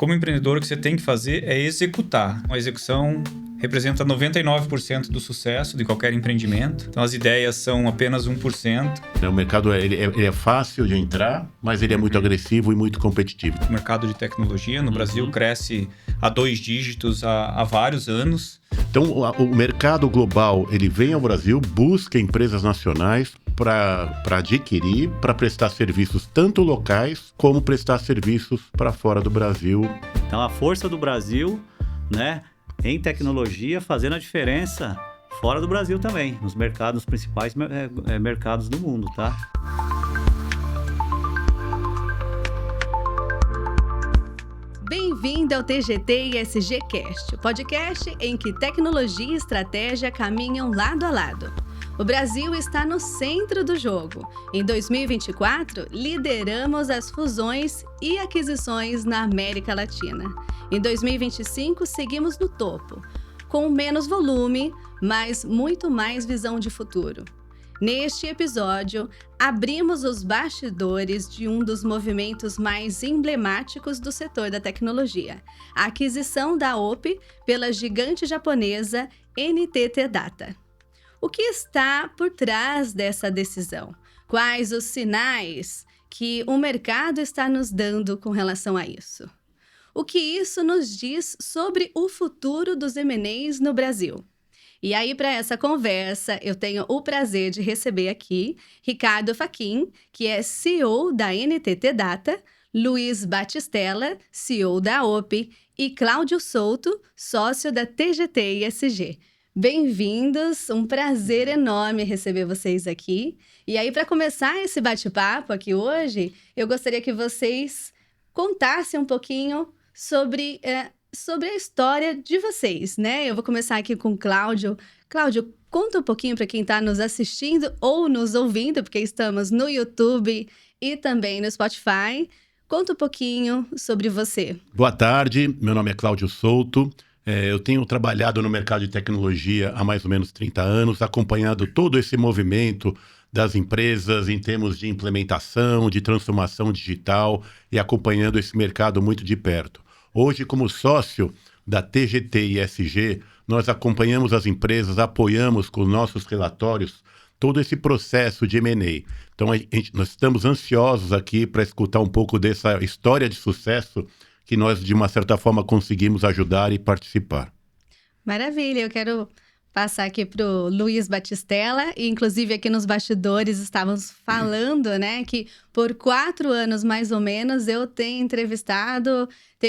Como empreendedor, o que você tem que fazer é executar. A execução representa 99% do sucesso de qualquer empreendimento. Então, as ideias são apenas 1%. O mercado ele é fácil de entrar, mas ele é muito agressivo e muito competitivo. O mercado de tecnologia no Brasil cresce a 2 dígitos há vários anos. Então, o mercado global ele vem ao Brasil, busca empresas nacionais para adquirir, para prestar serviços tanto locais como prestar serviços para fora do Brasil. Então, a força do Brasil, né, em tecnologia, fazendo a diferença fora do Brasil também, nos mercados principais mercados do mundo, tá? Bem-vindo ao TGT ESG Cast, o podcast em que tecnologia e estratégia caminham lado a lado. O Brasil está no centro do jogo. Em 2024, lideramos as fusões e aquisições na América Latina. Em 2025, seguimos no topo, com menos volume, mas muito mais visão de futuro. Neste episódio, abrimos os bastidores de um dos movimentos mais emblemáticos do setor da tecnologia, a aquisição da OP pela gigante japonesa NTT Data. O que está por trás dessa decisão? Quais os sinais que o mercado está nos dando com relação a isso? O que isso nos diz sobre o futuro dos M&As no Brasil? E aí, para essa conversa, eu tenho o prazer de receber aqui Ricardo Fachin, que é CEO da NTT Data, Luiz Batistella, CEO da OP, e Cláudio Souto, sócio da TGT ESG. Bem-vindos, um prazer enorme receber vocês aqui. E aí, para começar esse bate-papo aqui hoje, eu gostaria que vocês contassem um pouquinho sobre a história de vocês, né? Eu vou começar aqui com o Cláudio. Cláudio, conta um pouquinho para quem está nos assistindo ou nos ouvindo, porque estamos no YouTube e também no Spotify. Conta um pouquinho sobre você. Boa tarde, meu nome é Cláudio Souto. Eu tenho trabalhado no mercado de tecnologia há mais ou menos 30 anos, acompanhado todo esse movimento das empresas em termos de implementação, de transformação digital e acompanhando esse mercado muito de perto. Hoje, como sócio da TGT ESG, nós acompanhamos as empresas, apoiamos com nossos relatórios todo esse processo de M&A. Então, nós estamos ansiosos aqui para escutar um pouco dessa história de sucesso que nós, de uma certa forma, conseguimos ajudar e participar. Maravilha, eu quero passar aqui para o Luiz Batistella, e inclusive aqui nos bastidores estávamos falando, né, que por 4 anos mais ou menos eu tenho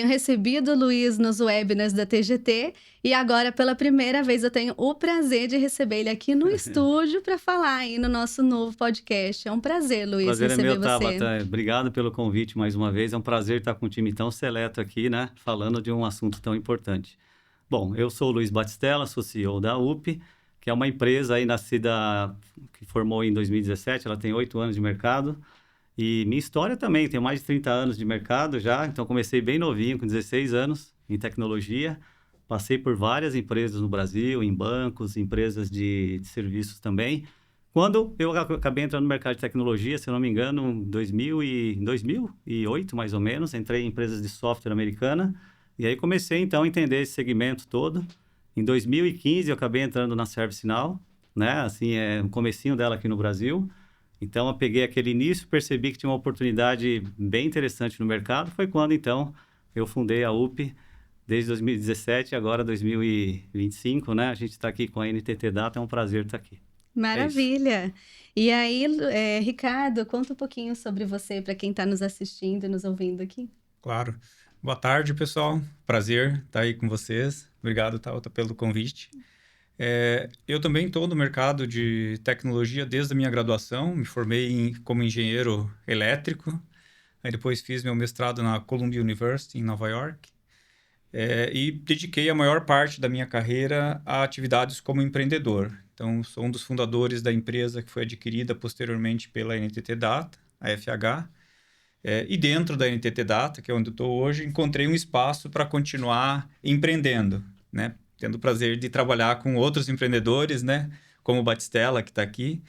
recebido o Luiz nos webinars da TGT, e agora pela primeira vez eu tenho o prazer de receber ele aqui no estúdio para falar aí no nosso novo podcast. É um prazer, Luiz, prazer receber é meu, você. Tabata. Obrigado pelo convite mais uma vez, é um prazer estar com um time tão seleto aqui, né, falando de um assunto tão importante. Bom, eu sou o Luiz Batistella, sou CEO da UP, que é uma empresa aí nascida, que formou em 2017, ela tem 8 anos de mercado. E minha história também, tenho mais de 30 anos de mercado já, então comecei bem novinho, com 16 anos, em tecnologia. Passei por várias empresas no Brasil, em bancos, empresas de serviços também. Quando eu acabei entrando no mercado de tecnologia, se eu não me engano, em 2008 mais ou menos, entrei em empresas de software americana. E aí comecei, então, a entender esse segmento todo. Em 2015, eu acabei entrando na ServiceNow, né? Assim, o comecinho dela aqui no Brasil. Então, eu peguei aquele início, percebi que tinha uma oportunidade bem interessante no mercado. Foi quando, então, eu fundei a UP, desde 2017 e agora 2025, né? A gente está aqui com a NTT Data, é um prazer estar aqui. Maravilha! E aí, Ricardo, conta um pouquinho sobre você para quem está nos assistindo e nos ouvindo aqui. Claro. Boa tarde, pessoal. Prazer estar aí com vocês. Obrigado, Tauta, pelo convite. Eu também estou no mercado de tecnologia desde a minha graduação. Me formei como engenheiro elétrico. Aí depois fiz meu mestrado na Columbia University, em Nova York. E dediquei a maior parte da minha carreira a atividades como empreendedor. Então, sou um dos fundadores da empresa que foi adquirida posteriormente pela NTT Data, a FH. E dentro da NTT Data, que é onde eu estou hoje, encontrei um espaço para continuar empreendendo, né? Tendo o prazer de trabalhar com outros empreendedores, né? Como o Batistella, que está aqui,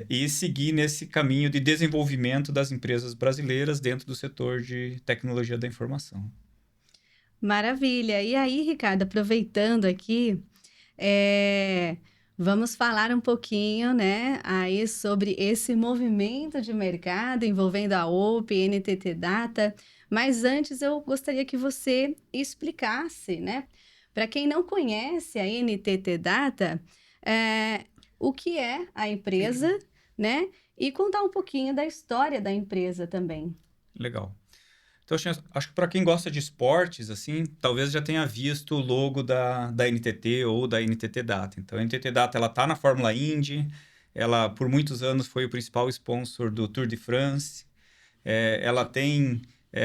e seguir nesse caminho de desenvolvimento das empresas brasileiras dentro do setor de tecnologia da informação. Maravilha. E aí, Ricardo, aproveitando aqui, vamos falar um pouquinho, né, aí sobre esse movimento de mercado envolvendo a OP, NTT Data. Mas antes eu gostaria que você explicasse, né, para quem não conhece a NTT Data, o que é a empresa, né, e contar um pouquinho da história da empresa também. Legal. Então, acho que para quem gosta de esportes, assim, talvez já tenha visto o logo da NTT ou da NTT Data. Então, a NTT Data, ela está na Fórmula Indy, ela, por muitos anos, foi o principal sponsor do Tour de France. Ela tem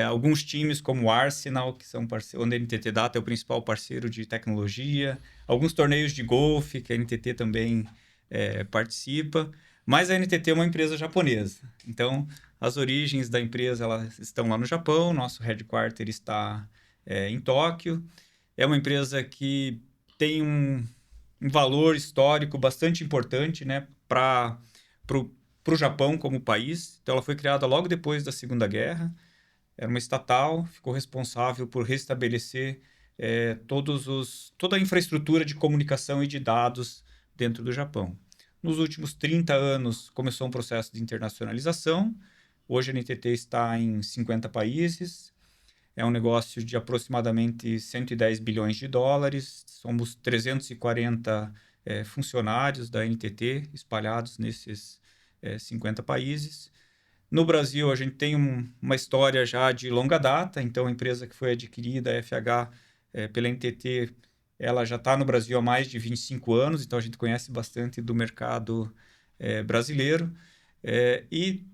alguns times como o Arsenal, que são onde a NTT Data é o principal parceiro de tecnologia. Alguns torneios de golfe, que a NTT também participa. Mas a NTT é uma empresa japonesa. Então, as origens da empresa elas estão lá no Japão. Nosso headquarter está em Tóquio. É uma empresa que tem um valor histórico bastante importante, né, para o Japão como país. Então, ela foi criada logo depois da Segunda Guerra. Era uma estatal, ficou responsável por restabelecer toda a infraestrutura de comunicação e de dados dentro do Japão. Nos últimos 30 anos, começou um processo de internacionalização. Hoje, a NTT está em 50 países. É um negócio de aproximadamente 110 bilhões de dólares. Somos 340 funcionários da NTT espalhados nesses 50 países. No Brasil, a gente tem uma história já de longa data. Então, a empresa que foi adquirida, a FH, pela NTT, ela já está no Brasil há mais de 25 anos, então a gente conhece bastante do mercado brasileiro. E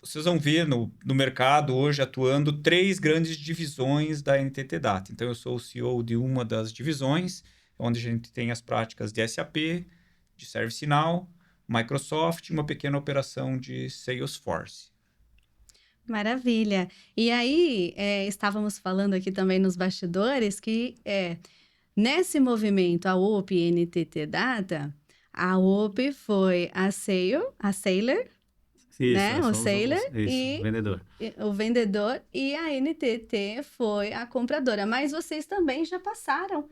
vocês vão ver no mercado hoje atuando 3 grandes divisões da NTT Data. Então, eu sou o CEO de uma das divisões, onde a gente tem as práticas de SAP, de ServiceNow, Microsoft e uma pequena operação de Salesforce. Maravilha. E aí, estávamos falando aqui também nos bastidores que nesse movimento, a OP e NTT Data, a OP foi a Sailor, Isso, né? O somos Sailor o vendedor. o vendedor, e a NTT foi a compradora. Mas vocês também já passaram,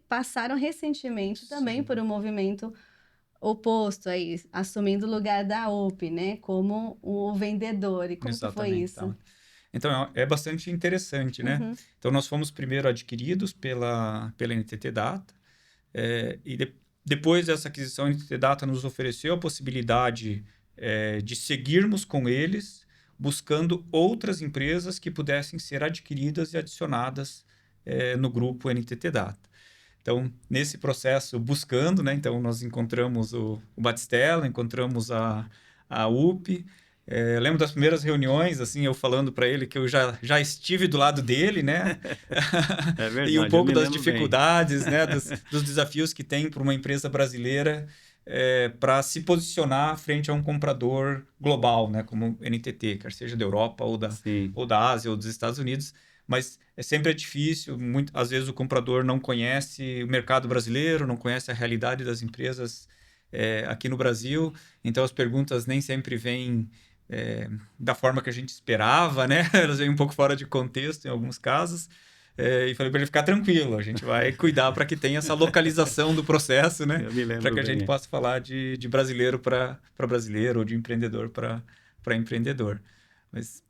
passaram recentemente também por um movimento oposto aí, assumindo o lugar da OP, né? Como o vendedor. E como que foi isso? Então, é bastante interessante, né? Uhum. Então, nós fomos primeiro adquiridos pela NTT Data, depois dessa aquisição, a NTT Data nos ofereceu a possibilidade de seguirmos com eles, buscando outras empresas que pudessem ser adquiridas e adicionadas no grupo NTT Data. Então, nesse processo, buscando, né? Então, nós encontramos o Batistella, encontramos a UP. Lembro das primeiras reuniões, assim, eu falando para ele que eu já estive do lado dele, né? É verdade, e um pouco das bem. dificuldades, né? dos desafios que tem para uma empresa brasileira para se posicionar frente a um comprador global, né? Como NTT, quer seja da Europa ou da Ásia ou dos Estados Unidos. Mas sempre é difícil, às vezes o comprador não conhece o mercado brasileiro, não conhece a realidade das empresas aqui no Brasil, então as perguntas nem sempre vêm da forma que a gente esperava, né? Elas vêm um pouco fora de contexto em alguns casos. E falei para ele ficar tranquilo, a gente vai cuidar para que tenha essa localização do processo, né? Para que a gente possa falar de brasileiro para brasileiro ou de empreendedor para empreendedor. Mas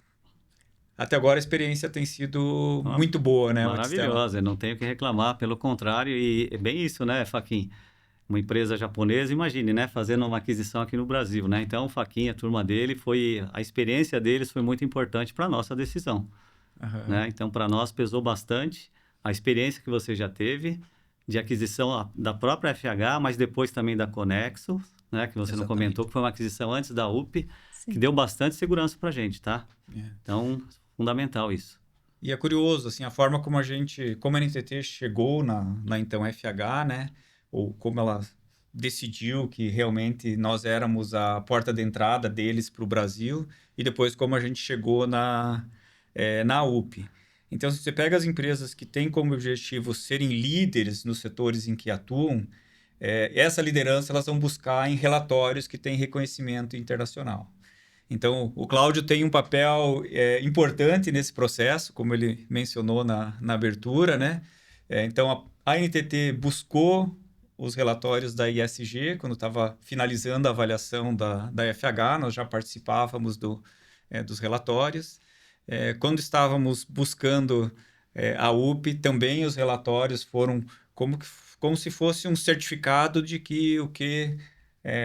até agora a experiência tem sido muito boa, né? Maravilhosa, não tenho o que reclamar, pelo contrário, e é bem isso, né, Faquin? Uma empresa japonesa, imagine, né, fazendo uma aquisição aqui no Brasil, né? Então, o Faquin, a turma dele, a experiência deles foi muito importante para a nossa decisão, né? Então, para nós pesou bastante a experiência que você já teve de aquisição da própria FH, mas depois também da Conexo, né, que você não comentou, que foi uma aquisição antes da UP, Sim. que deu bastante segurança para a gente, tá? Então, fundamental isso. E é curioso, assim, a forma como a NTT chegou na então FH, né? Ou como ela decidiu que realmente nós éramos a porta de entrada deles para o Brasil, e depois como a gente chegou na UP. Então, se você pega as empresas que têm como objetivo serem líderes nos setores em que atuam, essa liderança elas vão buscar em relatórios que têm reconhecimento internacional. Então, o Cláudio tem um papel importante nesse processo, como ele mencionou na abertura, né? Então, a NTT buscou os relatórios da ISG, quando estava finalizando a avaliação da FH, nós já participávamos dos relatórios. Quando estávamos buscando a UP, também os relatórios foram como se fosse um certificado de que o que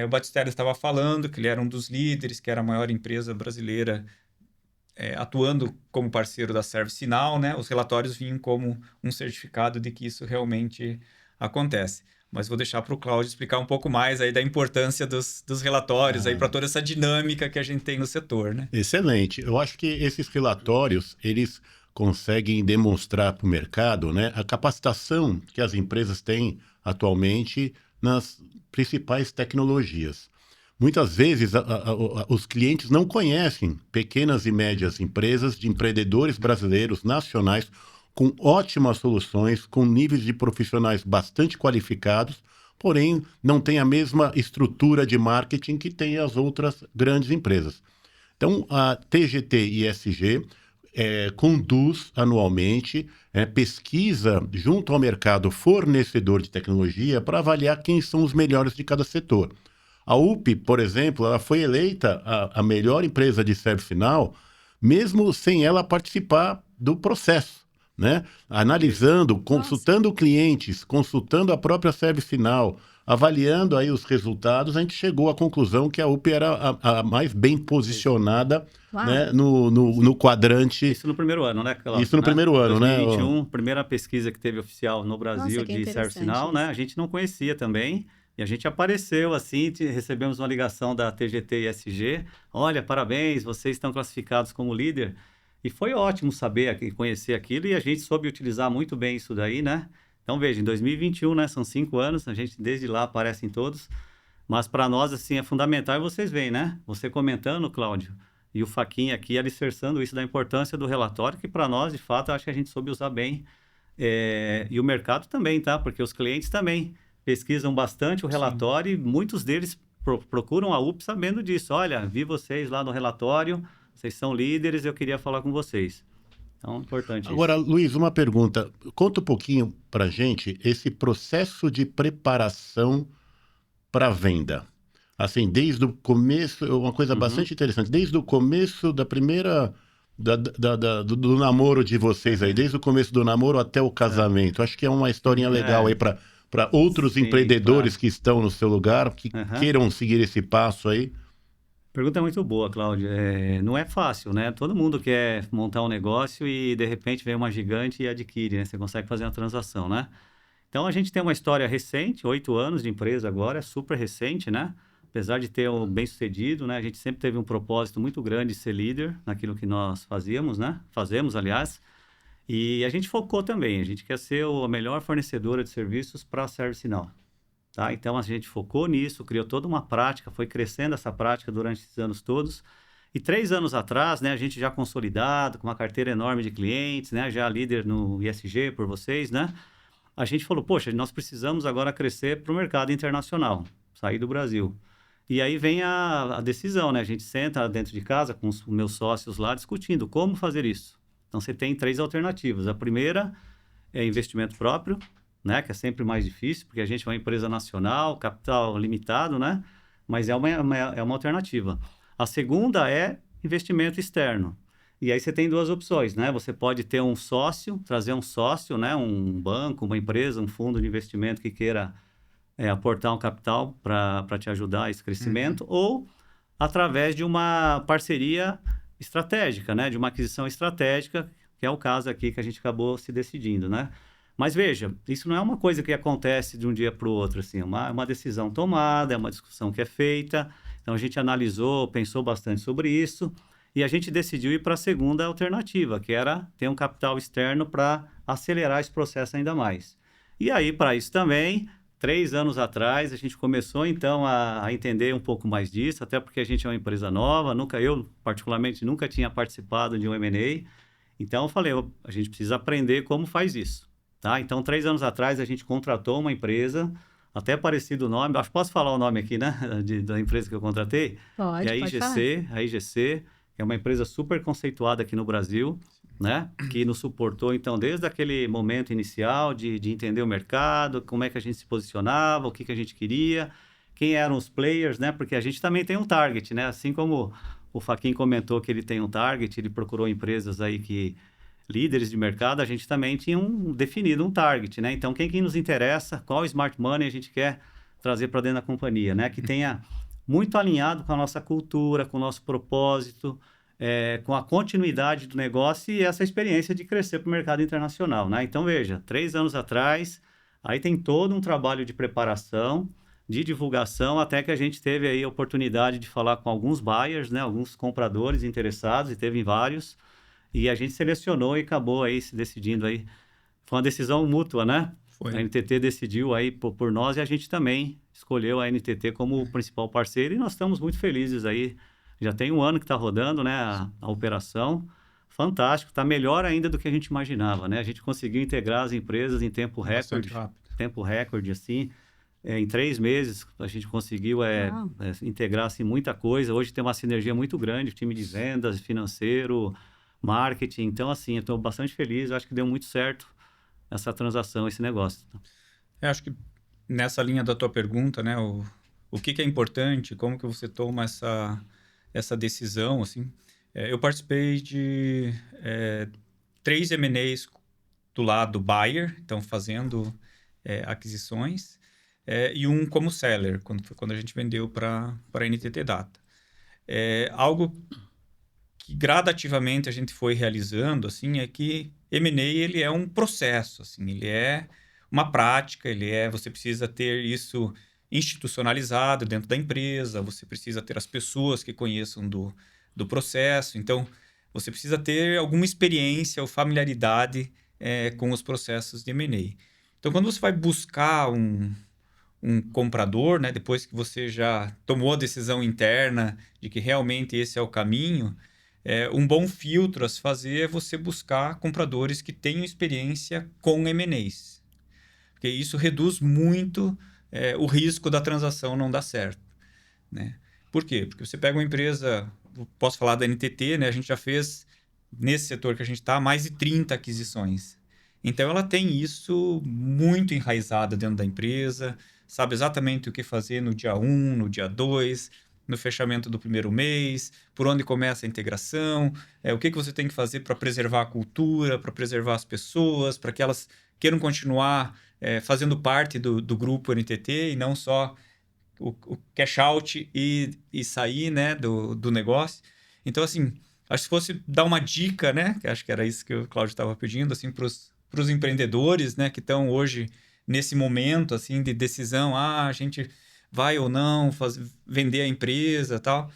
o Batistella estava falando, que ele era um dos líderes, que era a maior empresa brasileira atuando como parceiro da ServiceNow, né? Os relatórios vinham como um certificado de que isso realmente acontece. Mas vou deixar para o Cláudio explicar um pouco mais aí da importância dos relatórios aí para toda essa dinâmica que a gente tem no setor, né? Excelente. Eu acho que esses relatórios, eles conseguem demonstrar para o mercado, né, a capacitação que as empresas têm atualmente nas principais tecnologias. Muitas vezes os clientes não conhecem pequenas e médias empresas de empreendedores brasileiros nacionais com ótimas soluções, com níveis de profissionais bastante qualificados, porém não tem a mesma estrutura de marketing que tem as outras grandes empresas. Então, a TGT ISG conduz anualmente pesquisa junto ao mercado fornecedor de tecnologia para avaliar quem são os melhores de cada setor. A UP, por exemplo, ela foi eleita a melhor empresa de ServiceNow, mesmo sem ela participar do processo, né? Analisando, consultando clientes, consultando a própria ServiceNow, avaliando aí os resultados, a gente chegou à conclusão que a UP era a mais bem posicionada, né, no quadrante. Isso no primeiro ano, né, Cláudio? Isso no primeiro ano, 2021, né? primeira pesquisa que teve oficial no Brasil de ServiceNow, né? A gente não conhecia também. E a gente apareceu assim, recebemos uma ligação da TGT ISG. Olha, parabéns, vocês estão classificados como líder. E foi ótimo saber e conhecer aquilo, e a gente soube utilizar muito bem isso daí, né? Então, veja, em 2021, né, são 5 anos, a gente desde lá aparece em todos, mas para nós, assim, é fundamental, e vocês veem, né? Você comentando, Cláudio, e o Faquinha aqui alicerçando isso da importância do relatório, que para nós, de fato, eu acho que a gente soube usar bem. E o mercado também, tá? Porque os clientes também pesquisam bastante o relatório. Sim. E muitos deles procuram a UP sabendo disso. Olha, vi vocês lá no relatório, vocês são líderes, eu queria falar com vocês. Então, importante Agora, isso. Luiz, uma pergunta. Conta um pouquinho para a gente esse processo de preparação para a venda. Assim, desde o começo, uma coisa bastante interessante, desde o começo da primeira... do namoro de vocês aí, desde o começo do namoro até o casamento. Acho que é uma historinha legal aí para outros empreendedores que estão no seu lugar, que queiram seguir esse passo aí. Pergunta muito boa, Cláudio. Não é fácil, né? Todo mundo quer montar um negócio e, de repente, vem uma gigante e adquire, né? Você consegue fazer uma transação, né? Então, a gente tem uma história recente, 8 anos de empresa agora, é super recente, né? Apesar de ter um bem-sucedido, né? A gente sempre teve um propósito muito grande de ser líder naquilo que nós fazíamos, né? Fazemos, aliás. E a gente focou também. A gente quer ser a melhor fornecedora de serviços para a ServiceNow. Tá? Então, a gente focou nisso, criou toda uma prática, foi crescendo essa prática durante esses anos todos. E 3 anos atrás, né, a gente já consolidado, com uma carteira enorme de clientes, né, já líder no ISG por vocês, né? A gente falou, poxa, nós precisamos agora crescer para o mercado internacional, sair do Brasil. E aí vem a decisão, né? A gente senta dentro de casa com os meus sócios lá discutindo como fazer isso. Então, você tem 3 alternativas. A primeira é investimento próprio, né? Que é sempre mais difícil, porque a gente é uma empresa nacional, capital limitado, né? Mas é uma alternativa. A segunda é investimento externo. E aí você tem 2 opções, né? Você pode ter um sócio, trazer um sócio, né? Um banco, uma empresa, um fundo de investimento que queira aportar um capital para te ajudar a esse crescimento, ou através de uma parceria estratégica, né? De uma aquisição estratégica, que é o caso aqui que a gente acabou se decidindo, né? Mas veja, isso não é uma coisa que acontece de um dia para o outro, assim, é uma decisão tomada, é uma discussão que é feita. Então, a gente analisou, pensou bastante sobre isso e a gente decidiu ir para a segunda alternativa, que era ter um capital externo para acelerar esse processo ainda mais. E aí, para isso também, 3 anos atrás, a gente começou, então, a entender um pouco mais disso, até porque a gente é uma empresa nova, eu, particularmente, nunca tinha participado de um M&A. Então, eu falei, a gente precisa aprender como faz isso. Tá? Então, 3 anos atrás, a gente contratou uma empresa até parecido o nome, acho que posso falar o nome aqui, né, da empresa que eu contratei? Pode, É pode falar. a IGC, que é uma empresa super conceituada aqui no Brasil, né, que nos suportou, então, desde aquele momento inicial de entender o mercado, como é que a gente se posicionava, o que que a gente queria, quem eram os players, né, porque a gente também tem um target, né, assim como o Faquin comentou que ele tem um target, ele procurou empresas aí que líderes de mercado, a gente também tinha definido um target, né? Então, quem nos interessa, qual smart money a gente quer trazer para dentro da companhia, né? Que tenha muito alinhado com a nossa cultura, com o nosso propósito, com a continuidade do negócio e essa experiência de crescer para o mercado internacional, né? Então, veja, 3 anos atrás, aí tem todo um trabalho de preparação, de divulgação, até que a gente teve aí a oportunidade de falar com alguns buyers, né? Alguns compradores interessados, e teve vários, e a gente selecionou e acabou aí se decidindo aí. Foi uma decisão mútua, né? Foi. A NTT decidiu aí por nós e a gente também escolheu a NTT como o principal parceiro e nós estamos muito felizes aí. Já tem 1 ano que está rodando, né, a operação. Fantástico, está melhor ainda do que a gente imaginava, né? A gente conseguiu integrar as empresas em tempo recorde. Tempo recorde, assim. Em 3 meses a gente conseguiu integrar assim, muita coisa. Hoje tem uma sinergia muito grande, time de vendas, financeiro, marketing. Então, assim, eu estou bastante feliz. Eu acho que deu muito certo essa transação, esse negócio. Eu acho que nessa linha da tua pergunta, né, o que é importante, como que você toma essa decisão, assim. Eu participei de 3 M&As do lado buyer, então fazendo aquisições, e um como seller, quando a gente vendeu para a NTT Data. Algo que gradativamente a gente foi realizando, assim, é que M&A ele é um processo, assim, ele é uma prática, você precisa ter isso institucionalizado dentro da empresa, você precisa ter as pessoas que conheçam do processo, então você precisa ter alguma experiência ou familiaridade com os processos de M&A. Então, quando você vai buscar um comprador, né, depois que você já tomou a decisão interna de que realmente esse é o caminho, um bom filtro a se fazer é você buscar compradores que tenham experiência com M&As. Porque isso reduz muito o risco da transação não dar certo, né? Por quê? Porque você pega uma empresa, posso falar da NTT, né? A gente já fez, nesse setor que a gente está, mais de 30 aquisições. Então, ela tem isso muito enraizado dentro da empresa, sabe exatamente o que fazer no dia 1, no dia 2, no fechamento do primeiro mês, por onde começa a integração, o que você tem que fazer para preservar a cultura, para preservar as pessoas, para que elas queiram continuar fazendo parte do grupo NTT e não só o cash out e sair, né, do negócio. Então, assim, acho que se fosse dar uma dica, né, que acho que era isso que o Cláudio estava pedindo, assim, para os empreendedores, né, que estão hoje nesse momento, assim, de decisão, a gente vai ou não vender a empresa e tal,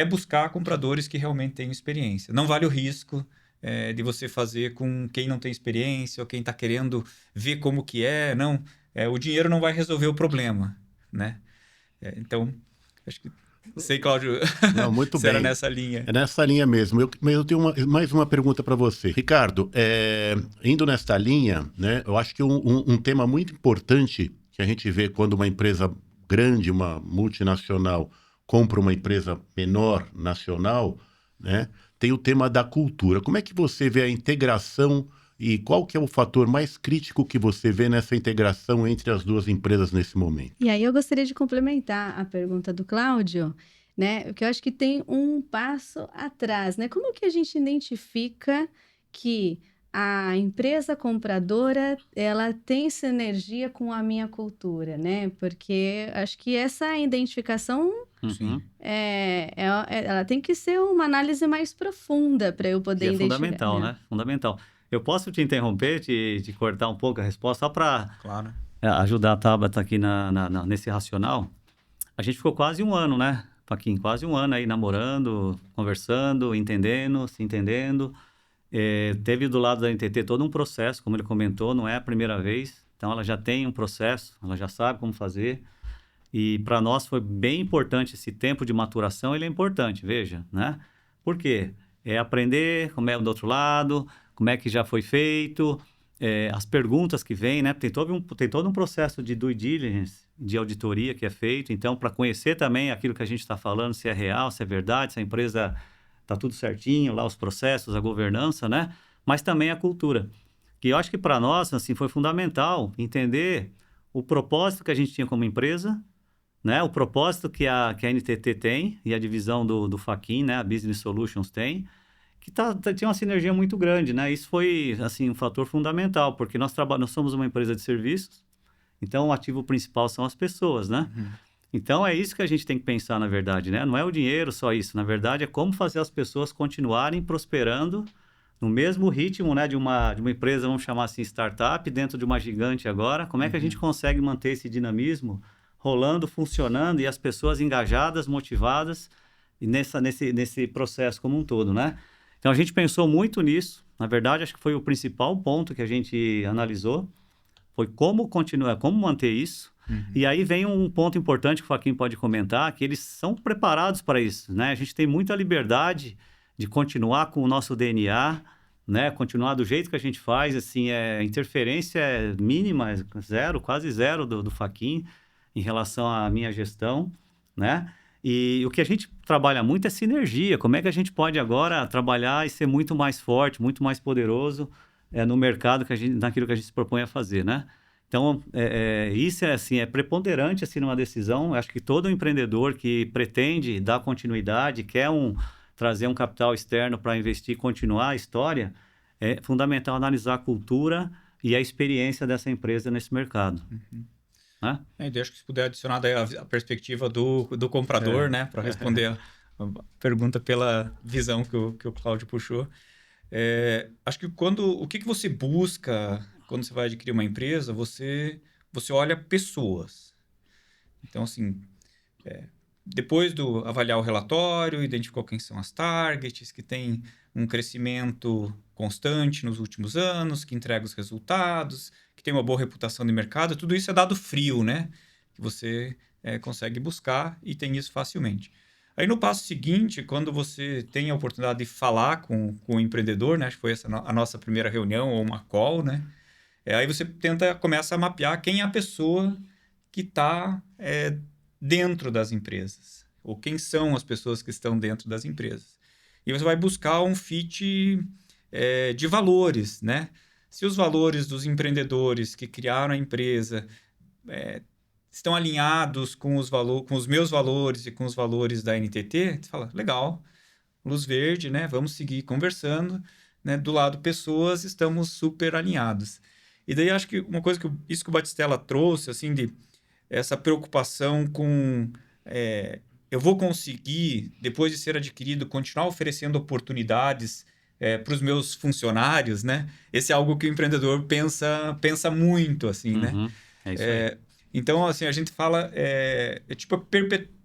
buscar compradores que realmente tenham experiência. Não vale o risco de você fazer com quem não tem experiência ou quem está querendo ver como que não. O dinheiro não vai resolver o problema, né? Então, acho que... Sei, Cláudio, não, muito se bem. Era nessa linha. É nessa linha mesmo. Mas eu tenho mais uma pergunta para você. Ricardo, indo nesta linha, né, eu acho que um tema muito importante que a gente vê quando uma empresa grande, uma multinacional, compra uma empresa menor, nacional, né, tem o tema da cultura. Como é que você vê a integração e qual que é o fator mais crítico que você vê nessa integração entre as duas empresas nesse momento? E aí eu gostaria de complementar a pergunta do Cláudio, né? Porque eu acho que tem um passo atrás, né? Como que a gente identifica que a empresa compradora, ela tem sinergia com a minha cultura, né? Porque acho que essa identificação, ela tem que ser uma análise mais profunda para eu poder identificar. É fundamental, né? Fundamental. Eu posso te interromper, te cortar um pouco a resposta, só para ajudar a Tabata aqui nesse racional? A gente ficou quase 1 ano, né, Faquin? Quase 1 ano aí namorando, conversando, se entendendo. Teve do lado da NTT todo um processo, como ele comentou, não é a primeira vez. Então, ela já tem um processo, ela já sabe como fazer. E para nós foi bem importante esse tempo de maturação, ele é importante, veja, né? Por quê? Aprender como é do outro lado, como é que já foi feito, as perguntas que vêm, né? Tem todo um processo de due diligence, de auditoria que é feito. Então, para conhecer também aquilo que a gente está falando, se é real, se é verdade, se a empresa está tudo certinho, lá os processos, a governança, né? Mas também a cultura. Que eu acho que para nós, assim, foi fundamental entender o propósito que a gente tinha como empresa, né? O propósito que a NTT tem e a divisão do Fachin, né? A Business Solutions tem, que tinha uma sinergia muito grande, né? Isso foi, assim, um fator fundamental, porque nós somos uma empresa de serviços, então o ativo principal são as pessoas, né? Então é isso que a gente tem que pensar, na verdade, né? Não é o dinheiro só isso, na verdade é como fazer as pessoas continuarem prosperando no mesmo ritmo, né? De uma empresa, vamos chamar assim, startup, dentro de uma gigante agora. Como é que a gente consegue manter esse dinamismo rolando, funcionando e as pessoas engajadas, motivadas e nesse processo como um todo, né? Então, a gente pensou muito nisso. Na verdade, acho que foi o principal ponto que a gente analisou. Foi como continuar, como manter isso. E aí vem um ponto importante que o Fachin pode comentar, que eles são preparados para isso, né? A gente tem muita liberdade de continuar com o nosso DNA, né? Continuar do jeito que a gente faz, assim, a interferência é mínima, zero, quase zero do Fachin em relação à minha gestão, né? E o que a gente trabalha muito é sinergia. Como é que a gente pode agora trabalhar e ser muito mais forte, muito mais poderoso no mercado, naquilo que a gente se propõe a fazer, né? Então, isso é preponderante assim, numa decisão. Eu acho que todo empreendedor que pretende dar continuidade, quer trazer um capital externo para investir e continuar a história, é fundamental analisar a cultura e a experiência dessa empresa nesse mercado. Né? Acho que se puder adicionar daí a perspectiva do comprador, né, para responder a pergunta pela visão que o Cláudio puxou. Acho que o que você busca quando você vai adquirir uma empresa, você olha pessoas. Então, assim, depois do avaliar o relatório, identificou quem são as targets, que tem um crescimento constante nos últimos anos, que entrega os resultados, que tem uma boa reputação de mercado, tudo isso é dado frio, né? Que você consegue buscar e tem isso facilmente. Aí no passo seguinte, quando você tem a oportunidade de falar com o empreendedor, né? Acho que foi essa a nossa primeira reunião ou uma call, né? Aí você começa a mapear quem é a pessoa que está dentro das empresas, ou quem são as pessoas que estão dentro das empresas. E você vai buscar um fit de valores, né? Se os valores dos empreendedores que criaram a empresa estão alinhados com os meus valores e com os valores da NTT, você fala, legal, luz verde, né? Vamos seguir conversando, né? Do lado pessoas, estamos super alinhados. E daí acho que uma coisa isso que o Batistella trouxe, assim, de essa preocupação com eu vou conseguir, depois de ser adquirido, continuar oferecendo oportunidades para os meus funcionários, né? Esse é algo que o empreendedor pensa muito, assim, né? É isso aí. Então, assim, a gente fala tipo a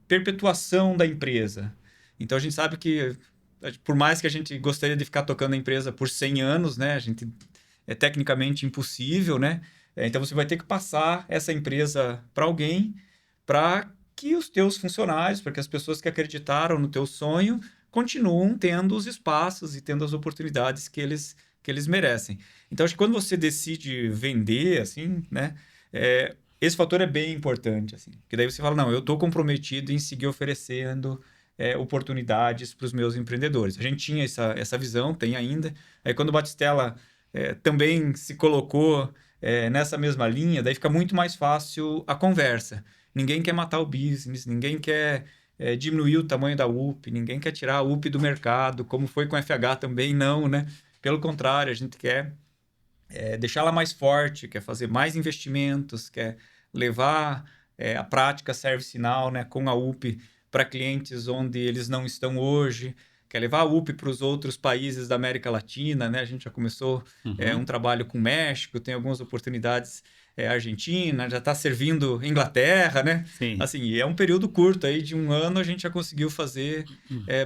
perpetuação da empresa. Então, a gente sabe que, por mais que a gente gostaria de ficar tocando a empresa por 100 anos, né? É tecnicamente impossível, né? Então, você vai ter que passar essa empresa para alguém para que os teus funcionários, para que as pessoas que acreditaram no teu sonho continuem tendo os espaços e tendo as oportunidades que eles merecem. Então, acho que quando você decide vender, assim, né? Esse fator é bem importante, assim. Porque daí você fala, não, eu estou comprometido em seguir oferecendo oportunidades para os meus empreendedores. A gente tinha essa visão, tem ainda. Aí, quando o Batistella também se colocou nessa mesma linha, daí fica muito mais fácil a conversa. Ninguém quer matar o business, ninguém quer diminuir o tamanho da UP, ninguém quer tirar a UP do mercado, como foi com a FH também, não, né? Pelo contrário, a gente quer deixá-la mais forte, quer fazer mais investimentos, quer levar a prática ServiceNow, né, com a UP para clientes onde eles não estão hoje, quer levar a UP para os outros países da América Latina, né? A gente já começou um trabalho com o México, tem algumas oportunidades Argentina, já está servindo Inglaterra, né? Sim. Assim, é um período curto aí, de 1 ano, a gente já conseguiu fazer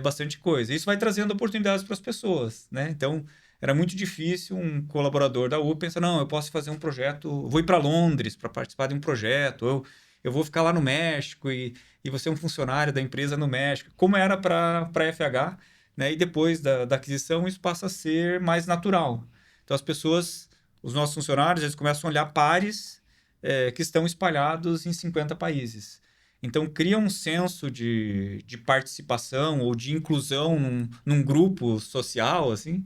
bastante coisa. Isso vai trazendo oportunidades para as pessoas, né? Então, era muito difícil um colaborador da UP pensar, não, eu posso fazer um projeto, vou ir para Londres para participar de um projeto, eu vou ficar lá no México e você é um funcionário da empresa no México, como era para a FH, né? E depois da aquisição, isso passa a ser mais natural. Então, as pessoas os nossos funcionários eles começam a olhar pares que estão espalhados em 50 países. Então, cria um senso de participação ou de inclusão num grupo social, assim,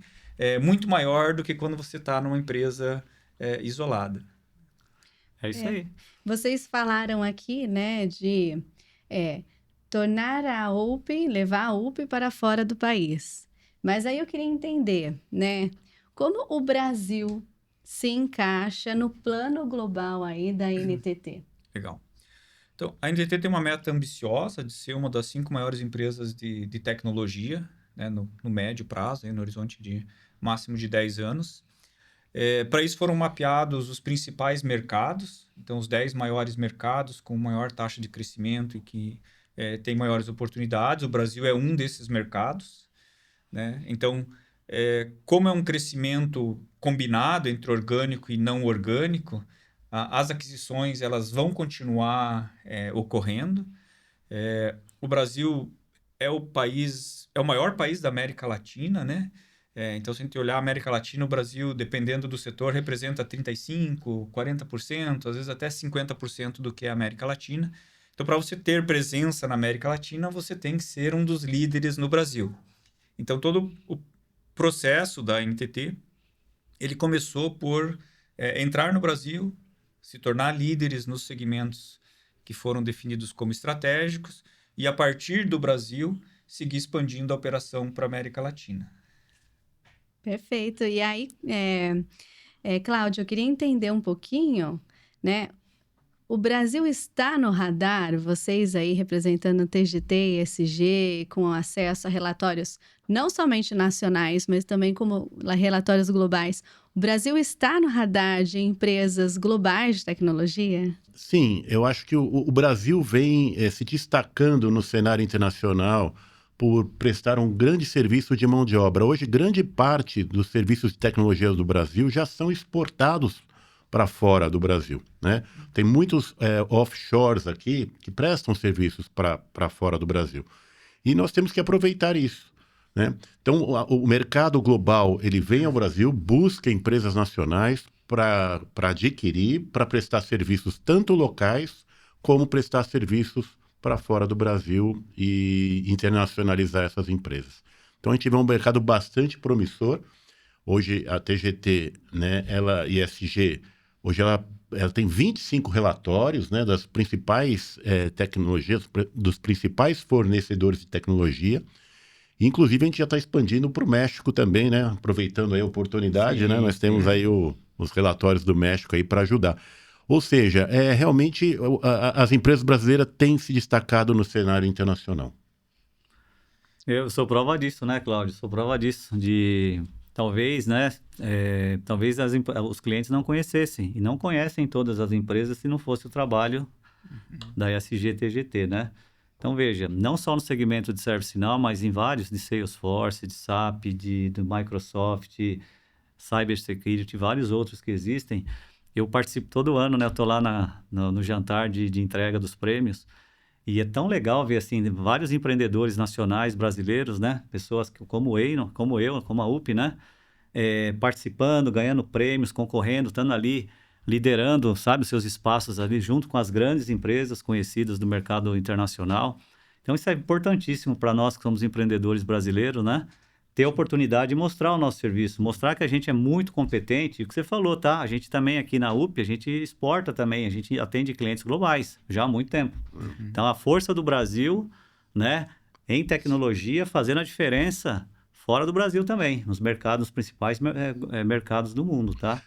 muito maior do que quando você está numa empresa isolada. É isso aí. Vocês falaram aqui, né, de tornar a UP, levar a UP para fora do país. Mas aí eu queria entender, né, como o Brasil se encaixa no plano global aí da NTT. Legal. Então, a NTT tem uma meta ambiciosa de ser uma das 5 maiores empresas de tecnologia, né, no médio prazo, no horizonte de máximo de 10 anos. Para isso foram mapeados os principais mercados, então os 10 maiores mercados com maior taxa de crescimento e que tem maiores oportunidades. O Brasil é um desses mercados, né? Então, como é um crescimento combinado entre orgânico e não orgânico, as aquisições elas vão continuar ocorrendo. O Brasil é o maior país da América Latina, né? Então, se a gente olhar a América Latina, o Brasil, dependendo do setor, representa 35%, 40%, às vezes até 50% do que é a América Latina. Então, para você ter presença na América Latina, você tem que ser um dos líderes no Brasil. Então, todo o processo da NTT, ele começou por entrar no Brasil, se tornar líderes nos segmentos que foram definidos como estratégicos e, a partir do Brasil, seguir expandindo a operação para a América Latina. Perfeito. E aí, Cláudio, eu queria entender um pouquinho, né? O Brasil está no radar, vocês aí representando o TGT e ESG, com acesso a relatórios não somente nacionais, mas também como relatórios globais. O Brasil está no radar de empresas globais de tecnologia? Sim, eu acho que o Brasil vem se destacando no cenário internacional por prestar um grande serviço de mão de obra. Hoje, grande parte dos serviços de tecnologia do Brasil já são exportados para fora do Brasil, né? Tem muitos offshores aqui que prestam serviços para fora do Brasil. E nós temos que aproveitar isso, né? Então, o mercado global, ele vem ao Brasil, busca empresas nacionais para adquirir, para prestar serviços tanto locais, como prestar serviços para fora do Brasil e internacionalizar essas empresas. Então, a gente vê um mercado bastante promissor. Hoje, a TGT, né, ESG, hoje ela tem 25 relatórios, né, das principais tecnologias, dos principais fornecedores de tecnologia. Inclusive, a gente já está expandindo para o México também, né? Aproveitando aí a oportunidade, sim, né? Nós temos aí os relatórios do México aí para ajudar. Ou seja, realmente as empresas brasileiras têm se destacado no cenário internacional. Eu sou prova disso, né, Cláudio? Sou prova disso, talvez, né? Talvez os clientes não conhecessem, e não conhecem todas as empresas se não fosse o trabalho da ESG TGT, né? Então, veja, não só no segmento de ServiceNow, mas em vários, de Salesforce, de SAP, do Microsoft, Cybersecurity, vários outros que existem. Eu participo todo ano, né? Eu estou lá no jantar de entrega dos prêmios. E é tão legal ver, assim, vários empreendedores nacionais brasileiros, né? Pessoas como eu, como a UP, né? Participando, ganhando prêmios, concorrendo, estando ali, liderando, sabe, os seus espaços ali, junto com as grandes empresas conhecidas do mercado internacional. Então, isso é importantíssimo para nós que somos empreendedores brasileiros, né? Ter a oportunidade de mostrar o nosso serviço, mostrar que a gente é muito competente. E o que você falou, tá? A gente também aqui na UP, a gente exporta também, a gente atende clientes globais já há muito tempo. Então, a força do Brasil, né, em tecnologia, fazendo a diferença fora do Brasil também, nos principais mercados do mundo, tá?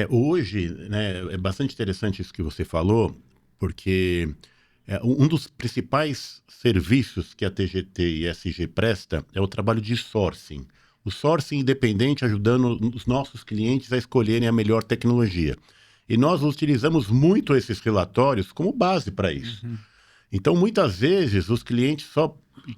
Hoje, né, é bastante interessante isso que você falou, porque um dos principais serviços que a TGT e ESG presta é o trabalho de sourcing. O sourcing independente ajudando os nossos clientes a escolherem a melhor tecnologia. E nós utilizamos muito esses relatórios como base para isso. Então, muitas vezes, os clientes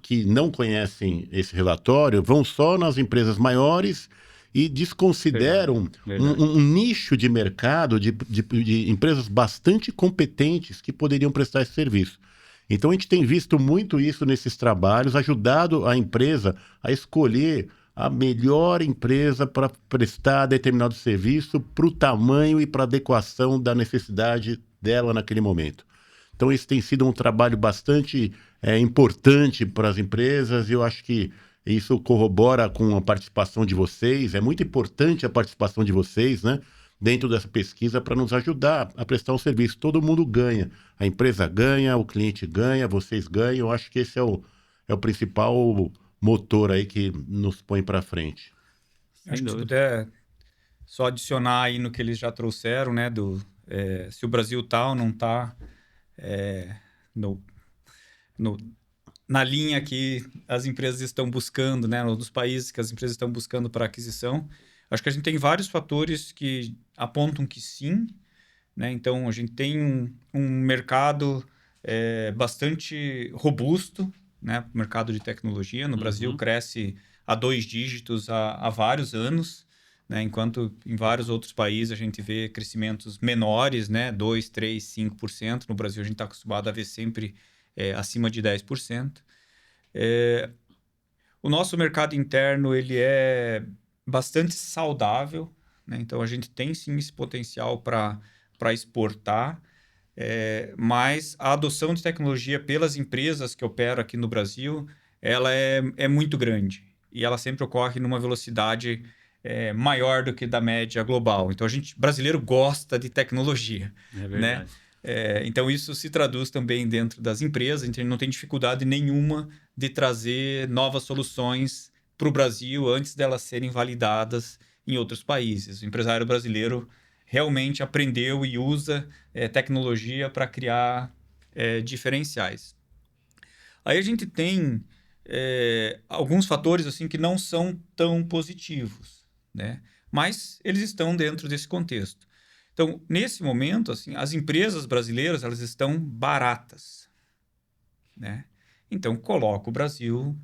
que não conhecem esse relatório vão só nas empresas maiores e desconsideram um nicho de mercado de empresas bastante competentes que poderiam prestar esse serviço. Então, a gente tem visto muito isso nesses trabalhos, ajudado a empresa a escolher a melhor empresa para prestar determinado serviço para o tamanho e para a adequação da necessidade dela naquele momento. Então, esse tem sido um trabalho bastante importante para as empresas, e eu acho que isso corrobora com a participação de vocês. É muito importante a participação de vocês, né, dentro dessa pesquisa, para nos ajudar a prestar um serviço. Todo mundo ganha. A empresa ganha, o cliente ganha, vocês ganham. Eu acho que esse é o principal motor aí que nos põe para frente. Acho que se puder só adicionar aí no que eles já trouxeram, né, se o Brasil tá ou não tá na linha que as empresas estão buscando, né, nos países que as empresas estão buscando para aquisição. Acho que a gente tem vários fatores que apontam que sim, né? Então, a gente tem um mercado bastante robusto, né? O mercado de tecnologia no Brasil cresce a 2 dígitos há vários anos, né? Enquanto em vários outros países a gente vê crescimentos menores, né? 2%, 3%, 5%. No Brasil a gente está acostumado a ver sempre acima de 10%. O nosso mercado interno ele é bastante saudável, né? Então a gente tem sim esse potencial para exportar, mas a adoção de tecnologia pelas empresas que operam aqui no Brasil, ela é muito grande e ela sempre ocorre numa velocidade maior do que da média global. Então brasileiro gosta de tecnologia, né? Então isso se traduz também dentro das empresas. A gente não tem dificuldade nenhuma de trazer novas soluções para o Brasil antes delas serem validadas em outros países. O empresário brasileiro realmente aprendeu e usa tecnologia para criar diferenciais. Aí a gente tem alguns fatores assim que não são tão positivos, né? Mas eles estão dentro desse contexto. Então, nesse momento, assim, as empresas brasileiras elas estão baratas, né? Então, coloca o Brasil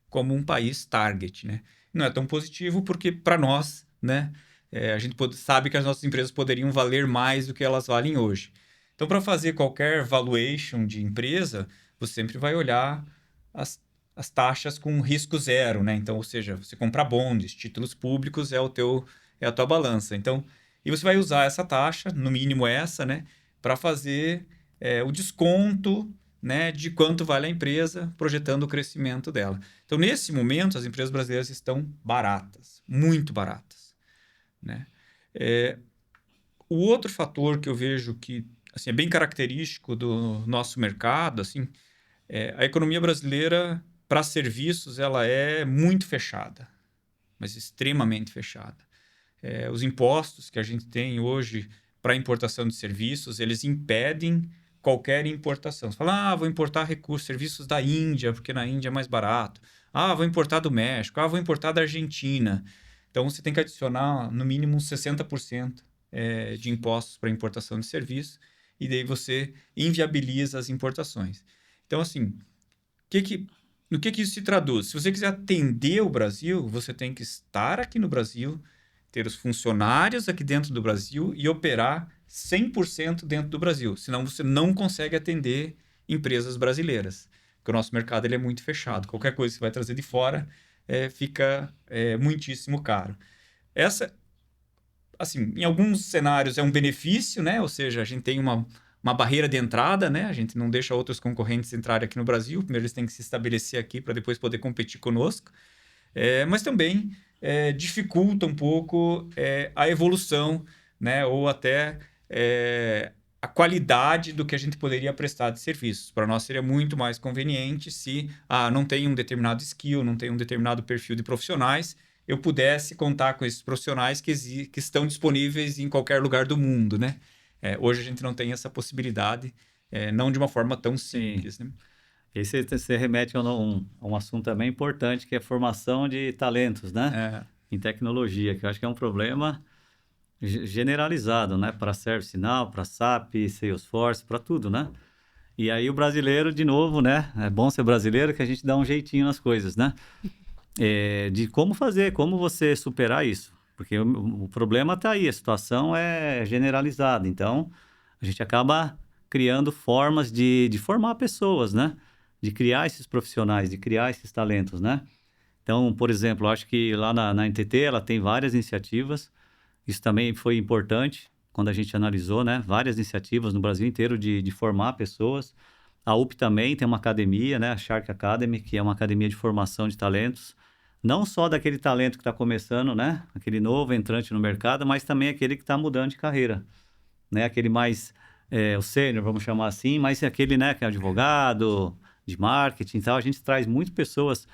como um país target, né? Não é tão positivo porque, para nós, né, a gente sabe que as nossas empresas poderiam valer mais do que elas valem hoje. Então, para fazer qualquer valuation de empresa, você sempre vai olhar as taxas com risco zero, né? Então, ou seja, você compra bonds, títulos públicos é a tua balança. Então, e você vai usar essa taxa, no mínimo essa, né, para fazer o desconto, né, de quanto vale a empresa, projetando o crescimento dela. Então, nesse momento, as empresas brasileiras estão baratas, muito baratas, né? O outro fator que eu vejo que assim, é bem característico do nosso mercado, assim, a economia brasileira, para serviços, ela é muito fechada, mas extremamente fechada. Os impostos que a gente tem hoje para importação de serviços, eles impedem qualquer importação. Você fala, vou importar serviços da Índia, porque na Índia é mais barato. Vou importar do México. Vou importar da Argentina. Então, você tem que adicionar, no mínimo, 60% de impostos para importação de serviços, e daí você inviabiliza as importações. Então, assim, no que isso se traduz? Se você quiser atender o Brasil, você tem que estar aqui no Brasil, ter os funcionários aqui dentro do Brasil e operar 100% dentro do Brasil. Senão você não consegue atender empresas brasileiras. Porque o nosso mercado ele é muito fechado. Qualquer coisa que você vai trazer de fora fica muitíssimo caro. Essa, assim, em alguns cenários é um benefício, né? Ou seja, a gente tem uma barreira de entrada, né? A gente não deixa outros concorrentes entrarem aqui no Brasil. Primeiro eles têm que se estabelecer aqui para depois poder competir conosco. Mas também dificulta um pouco a evolução, né? Ou até a qualidade do que a gente poderia prestar de serviços. Para nós seria muito mais conveniente se não tem um determinado skill, não tem um determinado perfil de profissionais, eu pudesse contar com esses profissionais que estão disponíveis em qualquer lugar do mundo, né? Hoje a gente não tem essa possibilidade, não de uma forma tão simples, né? E você remete a um assunto também importante, que é a formação de talentos, né? Em tecnologia, que eu acho que é um problema generalizado, né? Para ServiceNow, para SAP, Salesforce, para tudo, né? E aí o brasileiro, de novo, né? É bom ser brasileiro que a gente dá um jeitinho nas coisas, né? De como fazer, como você superar isso. Porque o problema está aí, a situação é generalizada. Então, a gente acaba criando formas de formar pessoas, né? De criar esses profissionais, de criar esses talentos, né? Então, por exemplo, eu acho que lá na NTT ela tem várias iniciativas. Isso também foi importante quando a gente analisou, né? Várias iniciativas no Brasil inteiro de formar pessoas. A UP também tem uma academia, né? A Shark Academy, que é uma academia de formação de talentos. Não só daquele talento que está começando, né? Aquele novo entrante no mercado, mas também aquele que está mudando de carreira, né? Aquele mais, o sênior, vamos chamar assim, mas aquele, né, que é advogado, de marketing e tal. A gente traz muito pessoas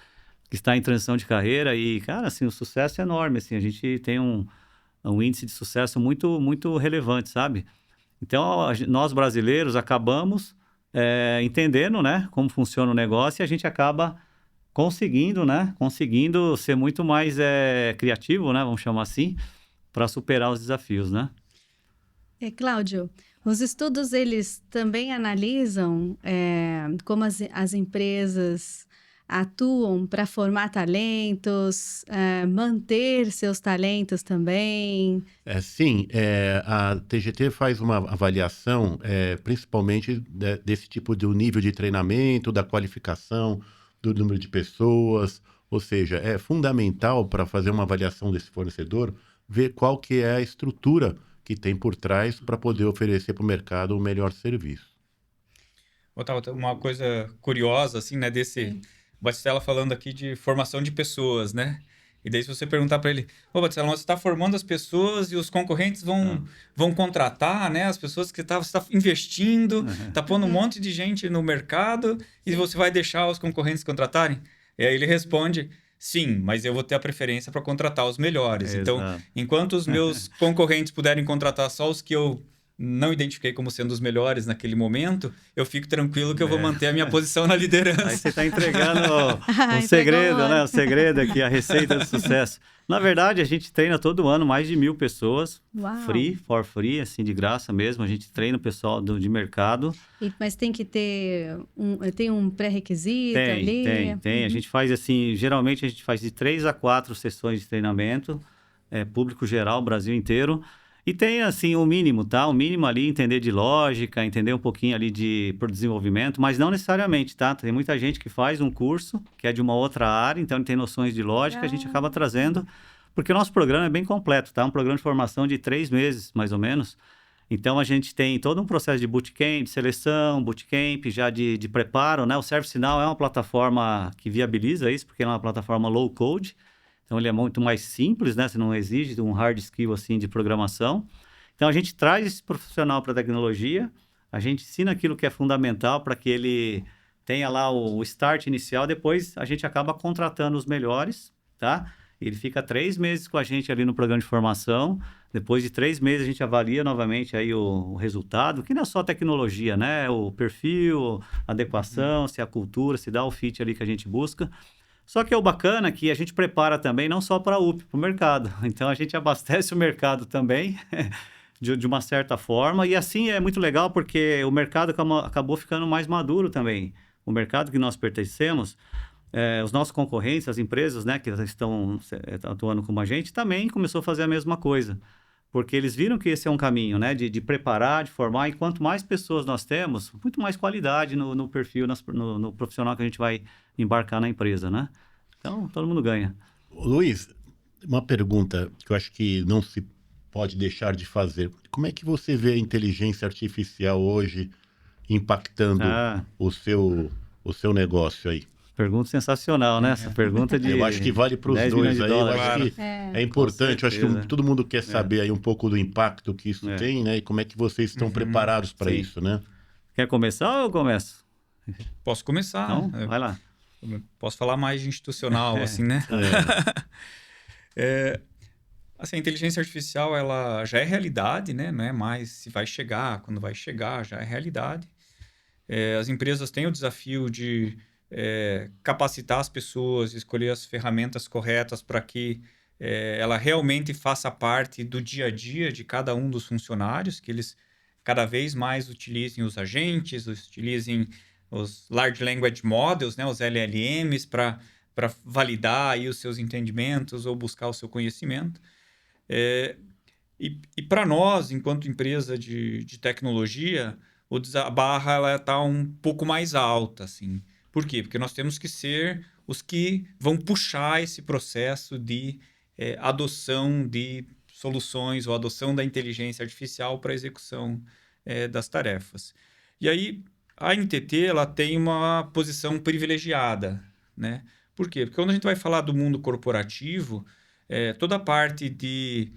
que estão em transição de carreira e, cara, assim, o sucesso é enorme, assim. A gente tem um índice de sucesso muito, muito relevante, sabe? Então, nós brasileiros acabamos entendendo, né, como funciona o negócio e a gente acaba conseguindo ser muito mais criativo, né, vamos chamar assim, para superar os desafios, né? Cláudio, os estudos, eles também analisam como as empresas atuam para formar talentos, manter seus talentos também. Sim, a TGT faz uma avaliação, principalmente desse tipo de nível de treinamento, da qualificação, do número de pessoas, ou seja, é fundamental para fazer uma avaliação desse fornecedor, ver qual que é a estrutura que tem por trás para poder oferecer para o mercado o melhor serviço. Otávio, uma coisa curiosa, assim, né, desse Batistella falando aqui de formação de pessoas, né? E daí se você perguntar para ele, Batistella, você está formando as pessoas e os concorrentes vão contratar, né? As pessoas que você está investindo, está pondo um monte de gente no mercado e você vai deixar os concorrentes contratarem? E aí ele responde, sim, mas eu vou ter a preferência para contratar os melhores. Então, enquanto os meus concorrentes puderem contratar só os que eu não identifiquei como sendo os melhores naquele momento, eu fico tranquilo que eu vou manter a minha posição na liderança. Aí você está entregando o segredo, né? O segredo aqui, a receita do sucesso. Na verdade, a gente treina todo ano mais de 1.000 pessoas, for free, assim, de graça mesmo. A gente treina o pessoal de mercado. Mas tem que ter um pré-requisito ali? Tem. A gente faz assim, geralmente a gente faz de 3 a 4 sessões de treinamento, público geral, Brasil inteiro. E tem, assim, o mínimo, tá? O mínimo ali, entender de lógica, entender um pouquinho ali por desenvolvimento, mas não necessariamente, tá? Tem muita gente que faz um curso que é de uma outra área, então tem noções de lógica, a gente acaba trazendo, porque o nosso programa é bem completo, tá? Um programa de formação de 3 meses, mais ou menos. Então, a gente tem todo um processo de bootcamp, de seleção, bootcamp, já de preparo, né? O ServiceNow é uma plataforma que viabiliza isso, porque é uma plataforma low code. Então, ele é muito mais simples, né? Você não exige um hard skill, assim, de programação. Então, a gente traz esse profissional para a tecnologia, a gente ensina aquilo que é fundamental para que ele tenha lá o start inicial, depois a gente acaba contratando os melhores, tá? Ele fica 3 meses com a gente ali no programa de formação, depois de 3 meses a gente avalia novamente aí o resultado, que não é só tecnologia, né? O perfil, a adequação, se é a cultura, se dá o fit ali que a gente busca. Só que é o bacana que a gente prepara também não só para a UP, para o mercado. Então, a gente abastece o mercado também, de uma certa forma. E assim é muito legal porque o mercado acabou ficando mais maduro também. O mercado que nós pertencemos, os nossos concorrentes, as empresas, né, que estão atuando com a gente, também começou a fazer a mesma coisa. Porque eles viram que esse é um caminho, né, de preparar, de formar. E quanto mais pessoas nós temos, muito mais qualidade no perfil, no profissional que a gente vai embarcar na empresa, né? Então, todo mundo ganha. Luiz, uma pergunta que eu acho que não se pode deixar de fazer. Como é que você vê a inteligência artificial hoje impactando o seu negócio aí? Pergunta sensacional, né? Essa pergunta de... Eu acho que vale para os dois aí. Eu acho que é importante. Eu acho que todo mundo quer saber aí um pouco do impacto que isso tem, né? E como é que vocês estão preparados para isso, né? Quer começar ou eu começo? Posso começar. Então, vai lá. Posso falar mais institucional, assim, né? Assim, a inteligência artificial, ela já é realidade, né? Não é mais se vai chegar, quando vai chegar, já é realidade. As empresas têm o desafio de capacitar as pessoas, escolher as ferramentas corretas para que ela realmente faça parte do dia a dia de cada um dos funcionários, que eles cada vez mais utilizem os agentes, utilizem os Large Language Models, né, os LLMs, para validar aí os seus entendimentos ou buscar o seu conhecimento. E para nós, enquanto empresa de tecnologia, a barra está um pouco mais alta, assim, Por quê? Porque nós temos que ser os que vão puxar esse processo de adoção de soluções ou adoção da inteligência artificial para a execução das tarefas. E aí, a NTT ela tem uma posição privilegiada, né? Por quê? Porque quando a gente vai falar do mundo corporativo, toda a parte de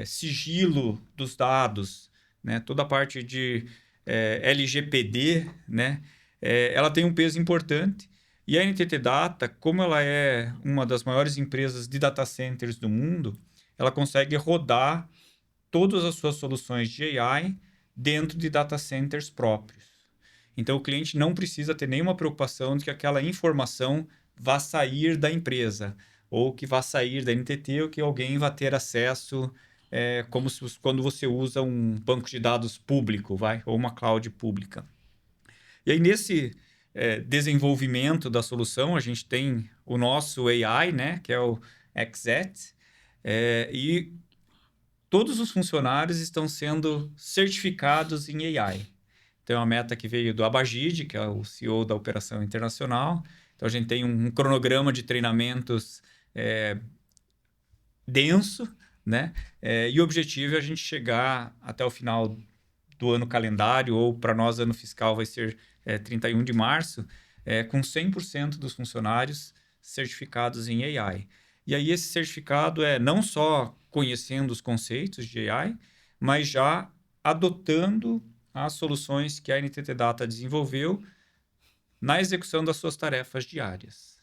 sigilo dos dados, né? Toda a parte de LGPD, né? Ela tem um peso importante. E a NTT Data, como ela é uma das maiores empresas de data centers do mundo, ela consegue rodar todas as suas soluções de AI dentro de data centers próprios. Então, o cliente não precisa ter nenhuma preocupação de que aquela informação vá sair da empresa, ou que vá sair da NTT, ou que alguém vá ter acesso, como quando você usa um banco de dados público, ou uma cloud pública. E aí, nesse desenvolvimento da solução, a gente tem o nosso AI, né, que é o XET, e todos os funcionários estão sendo certificados em AI. Então, é uma meta que veio do Abhijit, que é o CEO da Operação Internacional. Então, a gente tem um cronograma de treinamentos denso, né? E o objetivo é a gente chegar até o final do ano calendário, ou para nós, ano fiscal vai ser 31 de março, com 100% dos funcionários certificados em AI. E aí, esse certificado é não só conhecendo os conceitos de AI, mas já adotando as soluções que a NTT Data desenvolveu na execução das suas tarefas diárias.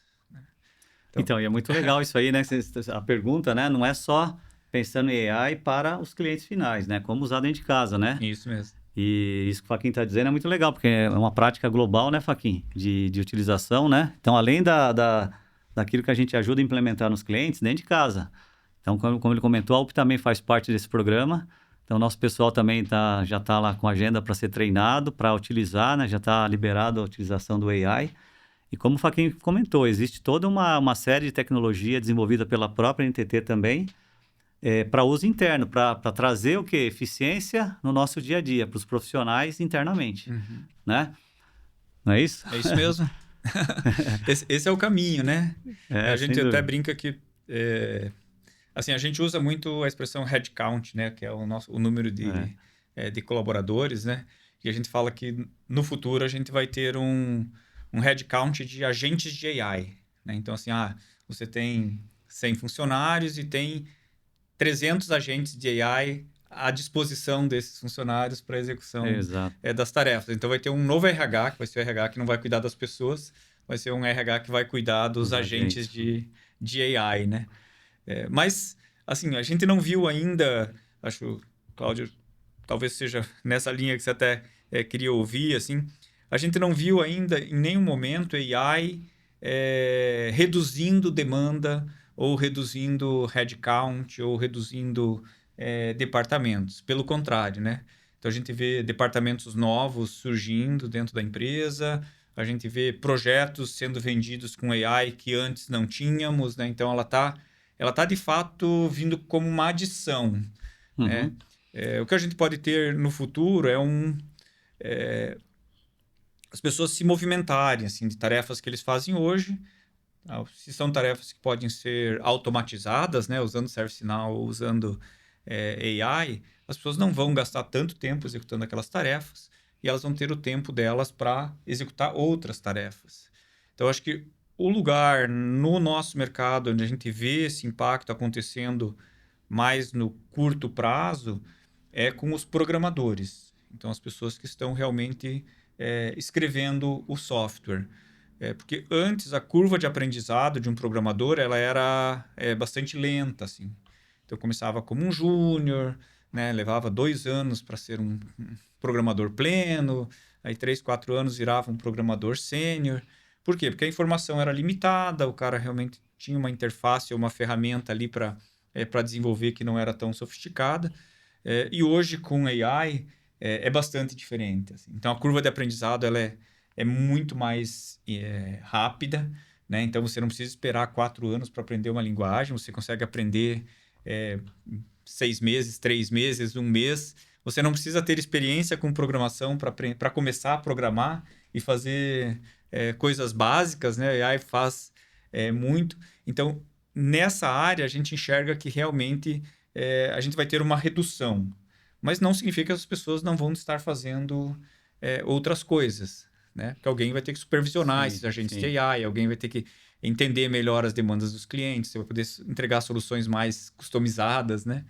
Então, e é muito legal isso aí, né? A pergunta, né? Não é só pensando em AI para os clientes finais, né? Como usar dentro de casa, né? Isso mesmo. E isso que o Faquin está dizendo é muito legal, porque é uma prática global, né, Faquin? De utilização, né? Então, além daquilo que a gente ajuda a implementar nos clientes, dentro de casa. Então, como ele comentou, a UP também faz parte desse programa. Então, o nosso pessoal também já está lá com agenda para ser treinado, para utilizar, né? Já está liberado a utilização do AI. E como o Faquin comentou, existe toda uma série de tecnologia desenvolvida pela própria NTT também, para uso interno, para trazer o quê? Eficiência no nosso dia a dia, para os profissionais internamente, né? Não é isso? É isso mesmo. Esse é o caminho, né? A gente até brinca que... assim, a gente usa muito a expressão headcount, né? Que é o número de colaboradores, né? E a gente fala que no futuro a gente vai ter um headcount de agentes de AI, né? Então, assim, você tem 100 funcionários e tem 300 agentes de AI à disposição desses funcionários para a execução das tarefas. Então, vai ter um novo RH, que vai ser o RH que não vai cuidar das pessoas, vai ser um RH que vai cuidar dos agentes de AI, né? Mas, assim, a gente não viu ainda, acho, Cláudio, talvez seja nessa linha que você até queria ouvir, assim, a gente não viu ainda em nenhum momento AI reduzindo demanda ou reduzindo headcount ou reduzindo departamentos. Pelo contrário, né? Então, a gente vê departamentos novos surgindo dentro da empresa, a gente vê projetos sendo vendidos com AI que antes não tínhamos, né? Então, ela tá de fato vindo como uma adição, né? O que a gente pode ter no futuro as pessoas se movimentarem, assim, de tarefas que eles fazem hoje. Se são tarefas que podem ser automatizadas, né, usando ServiceNow ou usando AI, as pessoas não vão gastar tanto tempo executando aquelas tarefas e elas vão ter o tempo delas para executar outras tarefas. Então, acho que o lugar no nosso mercado onde a gente vê esse impacto acontecendo mais no curto prazo é com os programadores. Então, as pessoas que estão realmente escrevendo o software. Porque antes a curva de aprendizado de um programador ela era bastante lenta, assim. Então, começava como um júnior, né? Levava 2 anos para ser um programador pleno, aí 3, 4 anos virava um programador sênior. Por quê? Porque a informação era limitada, o cara realmente tinha uma interface ou uma ferramenta ali para desenvolver que não era tão sofisticada. E hoje, com AI, é bastante diferente, assim. Então, a curva de aprendizado ela é muito mais rápida, né? Então, você não precisa esperar 4 anos para aprender uma linguagem, você consegue aprender 6 meses, 3 meses, 1 mês, Você não precisa ter experiência com programação para começar a programar e fazer coisas básicas, né? A AI faz muito. Então, nessa área, a gente enxerga que realmente a gente vai ter uma redução. Mas não significa que as pessoas não vão estar fazendo outras coisas, né? Porque alguém vai ter que supervisionar esses agentes de AI, alguém vai ter que entender melhor as demandas dos clientes, você vai poder entregar soluções mais customizadas, né?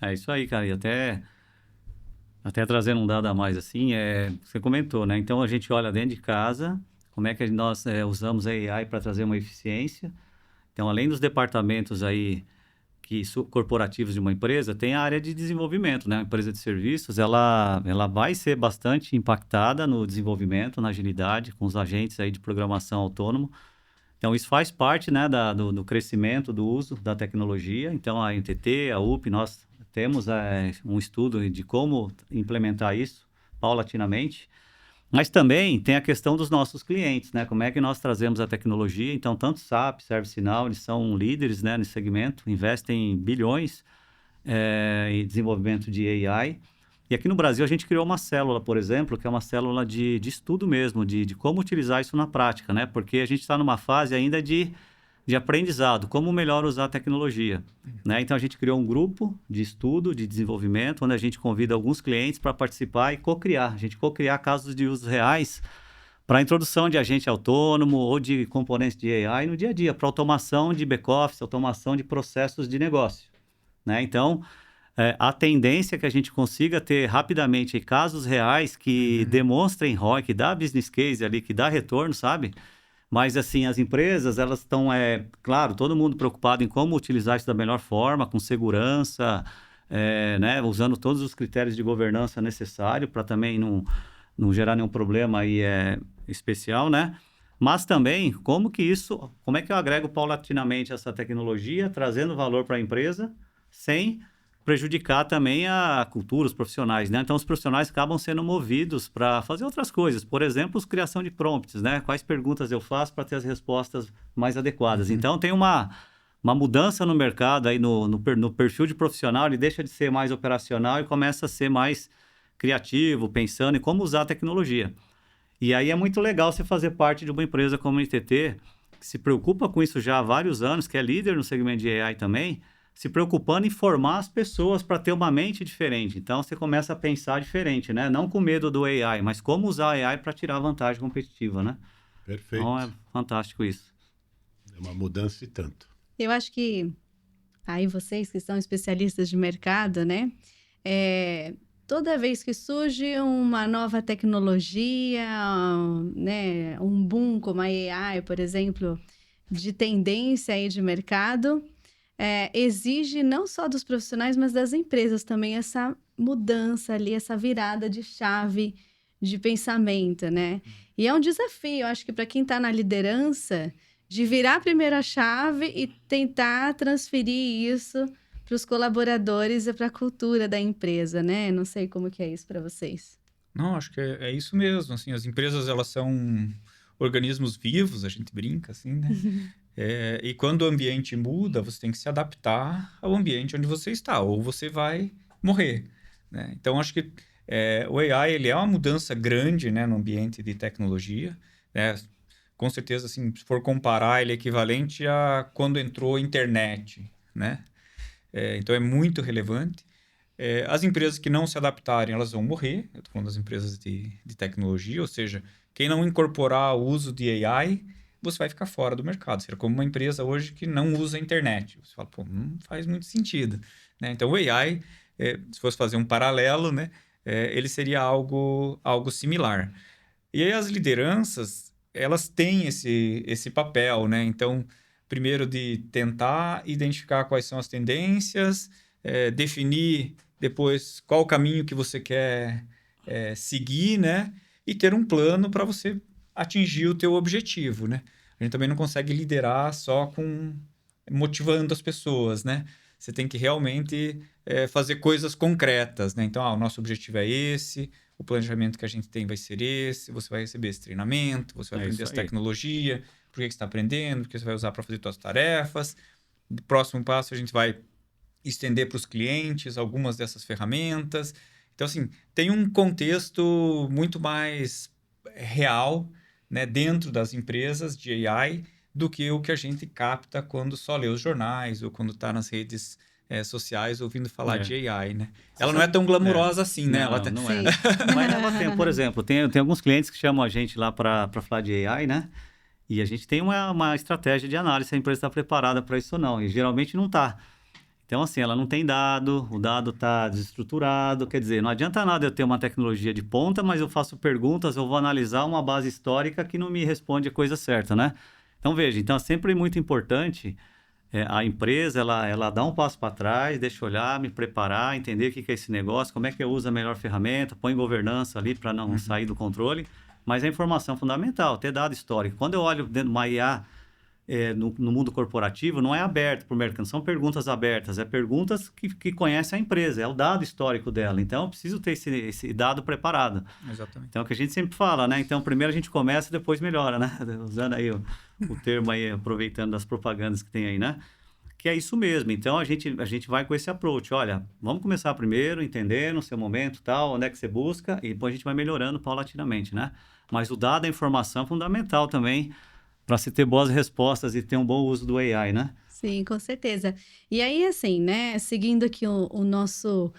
É isso aí, cara. E até trazendo um dado a mais, assim, você comentou, né? Então, a gente olha dentro de casa, como é que nós usamos a AI para trazer uma eficiência. Então, além dos departamentos aí corporativos de uma empresa, tem a área de desenvolvimento, né? A empresa de serviços, ela vai ser bastante impactada no desenvolvimento, na agilidade, com os agentes aí de programação autônomo. Então, isso faz parte, né, do crescimento, do uso da tecnologia. Então, a NTT, a UP, nós temos um estudo de como implementar isso paulatinamente. Mas também tem a questão dos nossos clientes, né? Como é que nós trazemos a tecnologia? Então, tanto SAP, ServiceNow, eles são líderes, né, nesse segmento, investem bilhões em desenvolvimento de AI. E aqui no Brasil a gente criou uma célula, por exemplo, que é uma célula de estudo mesmo, de como utilizar isso na prática, né? Porque a gente está numa fase ainda de aprendizado, como melhor usar a tecnologia, né? Então, a gente criou um grupo de estudo, de desenvolvimento, onde a gente convida alguns clientes para participar e co-criar. A gente co-criar casos de usos reais para a introdução de agente autônomo ou de componentes de AI no dia a dia, para automação de back-office, automação de processos de negócio, né? Então, a tendência é que a gente consiga ter rapidamente casos reais que demonstrem ROI, que dá business case ali, que dá retorno, sabe? Mas, assim, as empresas, elas estão, claro, todo mundo preocupado em como utilizar isso da melhor forma, com segurança, né, usando todos os critérios de governança necessários para também não gerar nenhum problema aí, especial, né? Mas também, como é que eu agrego paulatinamente essa tecnologia, trazendo valor para a empresa, sem prejudicar também a cultura, os profissionais, né? Então, os profissionais acabam sendo movidos para fazer outras coisas. Por exemplo, criação de prompts, né? Quais perguntas eu faço para ter as respostas mais adequadas. Então, tem uma mudança no mercado, aí no perfil de profissional, ele deixa de ser mais operacional e começa a ser mais criativo, pensando em como usar a tecnologia. E aí é muito legal você fazer parte de uma empresa como a NTT, que se preocupa com isso já há vários anos, que é líder no segmento de AI também, se preocupando em formar as pessoas para ter uma mente diferente. Então, você começa a pensar diferente, né? Não com medo do AI, mas como usar a AI para tirar vantagem competitiva, né? Perfeito. Então, é fantástico isso. É uma mudança e tanto. Eu acho que aí vocês que são especialistas de mercado, né? Toda vez que surge uma nova tecnologia, né? Um boom como a AI, por exemplo, de tendência aí de mercado, exige não só dos profissionais, mas das empresas também essa mudança ali, essa virada de chave de pensamento, né? E é um desafio, acho que para quem está na liderança, de virar a primeira chave e tentar transferir isso para os colaboradores e para a cultura da empresa, né? Não sei como que é isso para vocês. Não, acho que é isso mesmo, assim, as empresas, elas são organismos vivos, a gente brinca, assim, né? E quando o ambiente muda, você tem que se adaptar ao ambiente onde você está, ou você vai morrer, né? Então, acho que o AI, ele é uma mudança grande, né, no ambiente de tecnologia, né? Com certeza, assim, se for comparar, ele é equivalente a quando entrou a internet, né? Então, é muito relevante. As empresas que não se adaptarem, elas vão morrer. Eu estou falando das empresas de tecnologia, ou seja, quem não incorporar o uso de AI, você vai ficar fora do mercado. Seria como uma empresa hoje que não usa a internet. Você fala, pô, não faz muito sentido, né? Então, o AI, se fosse fazer um paralelo, né, ele seria algo similar. E aí as lideranças, elas têm esse papel, né? Então, primeiro de tentar identificar quais são as tendências, definir depois qual o caminho que você quer seguir, né? E ter um plano para você atingir o teu objetivo, né? A gente também não consegue liderar só motivando as pessoas, né? Você tem que realmente fazer coisas concretas, né? Então, o nosso objetivo é esse, o planejamento que a gente tem vai ser esse, você vai receber esse treinamento, você vai aprender essa tecnologia, por que você está aprendendo, porque você vai usar para fazer suas tarefas. No próximo passo, a gente vai estender para os clientes algumas dessas ferramentas. Então, assim, tem um contexto muito mais real, né, dentro das empresas de AI do que o que a gente capta quando só lê os jornais ou quando está nas redes sociais ouvindo falar É. de AI, né? Você Ela não é sabe- tão glamurosa assim, né? Ela Não, não é. Sim. Mas ela tem, por exemplo, tem alguns clientes que chamam a gente lá para falar de AI, né? E a gente tem uma estratégia de análise se a empresa está preparada para isso ou não. E geralmente não está. Então, assim, ela não tem dado, o dado está desestruturado. Quer dizer, não adianta nada eu ter uma tecnologia de ponta, mas eu faço perguntas, eu vou analisar uma base histórica que não me responde a coisa certa, né? Então, veja, então é sempre muito importante a empresa, ela dá um passo para trás, deixa eu olhar, me preparar, entender o que é esse negócio, como é que eu uso a melhor ferramenta, põe governança ali para não sair do controle. Mas a informação é fundamental, ter dado histórico. Quando eu olho dentro de uma IA no mundo corporativo, não é aberto para o mercado, não são perguntas abertas, é perguntas que conhecem a empresa, é o dado histórico dela. Então, eu preciso ter esse dado preparado. Exatamente. Então, é o que a gente sempre fala, né? Então, primeiro a gente começa, depois melhora, né? Usando aí o termo aí, aproveitando das propagandas que tem aí, né? Que é isso mesmo. Então, a gente vai com esse approach. Olha, vamos começar primeiro, entender no seu momento, tal, onde é que você busca, e depois a gente vai melhorando paulatinamente, né? Mas o dado, a informação é fundamental também para se ter boas respostas e ter um bom uso do AI, né? Sim, com certeza. E aí, assim, né, seguindo aqui o nosso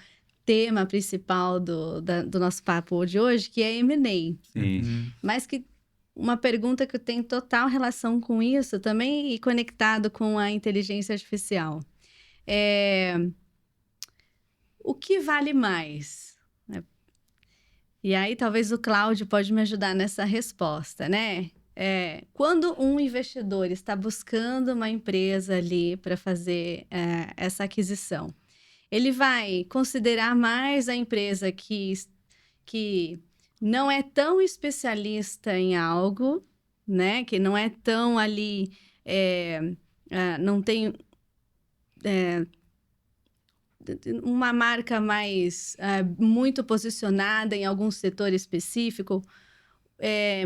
tema principal do nosso papo de hoje, que é M&A. Sim. Mas que uma pergunta que tem total relação com isso também e conectado com a inteligência artificial. O que vale mais? E aí, talvez o Cláudio pode me ajudar nessa resposta, né? Quando um investidor está buscando uma empresa ali para fazer essa aquisição, ele vai considerar mais a empresa que não é tão especialista em algo, né? Que não é tão ali, não tem uma marca mais muito posicionada em algum setor específico,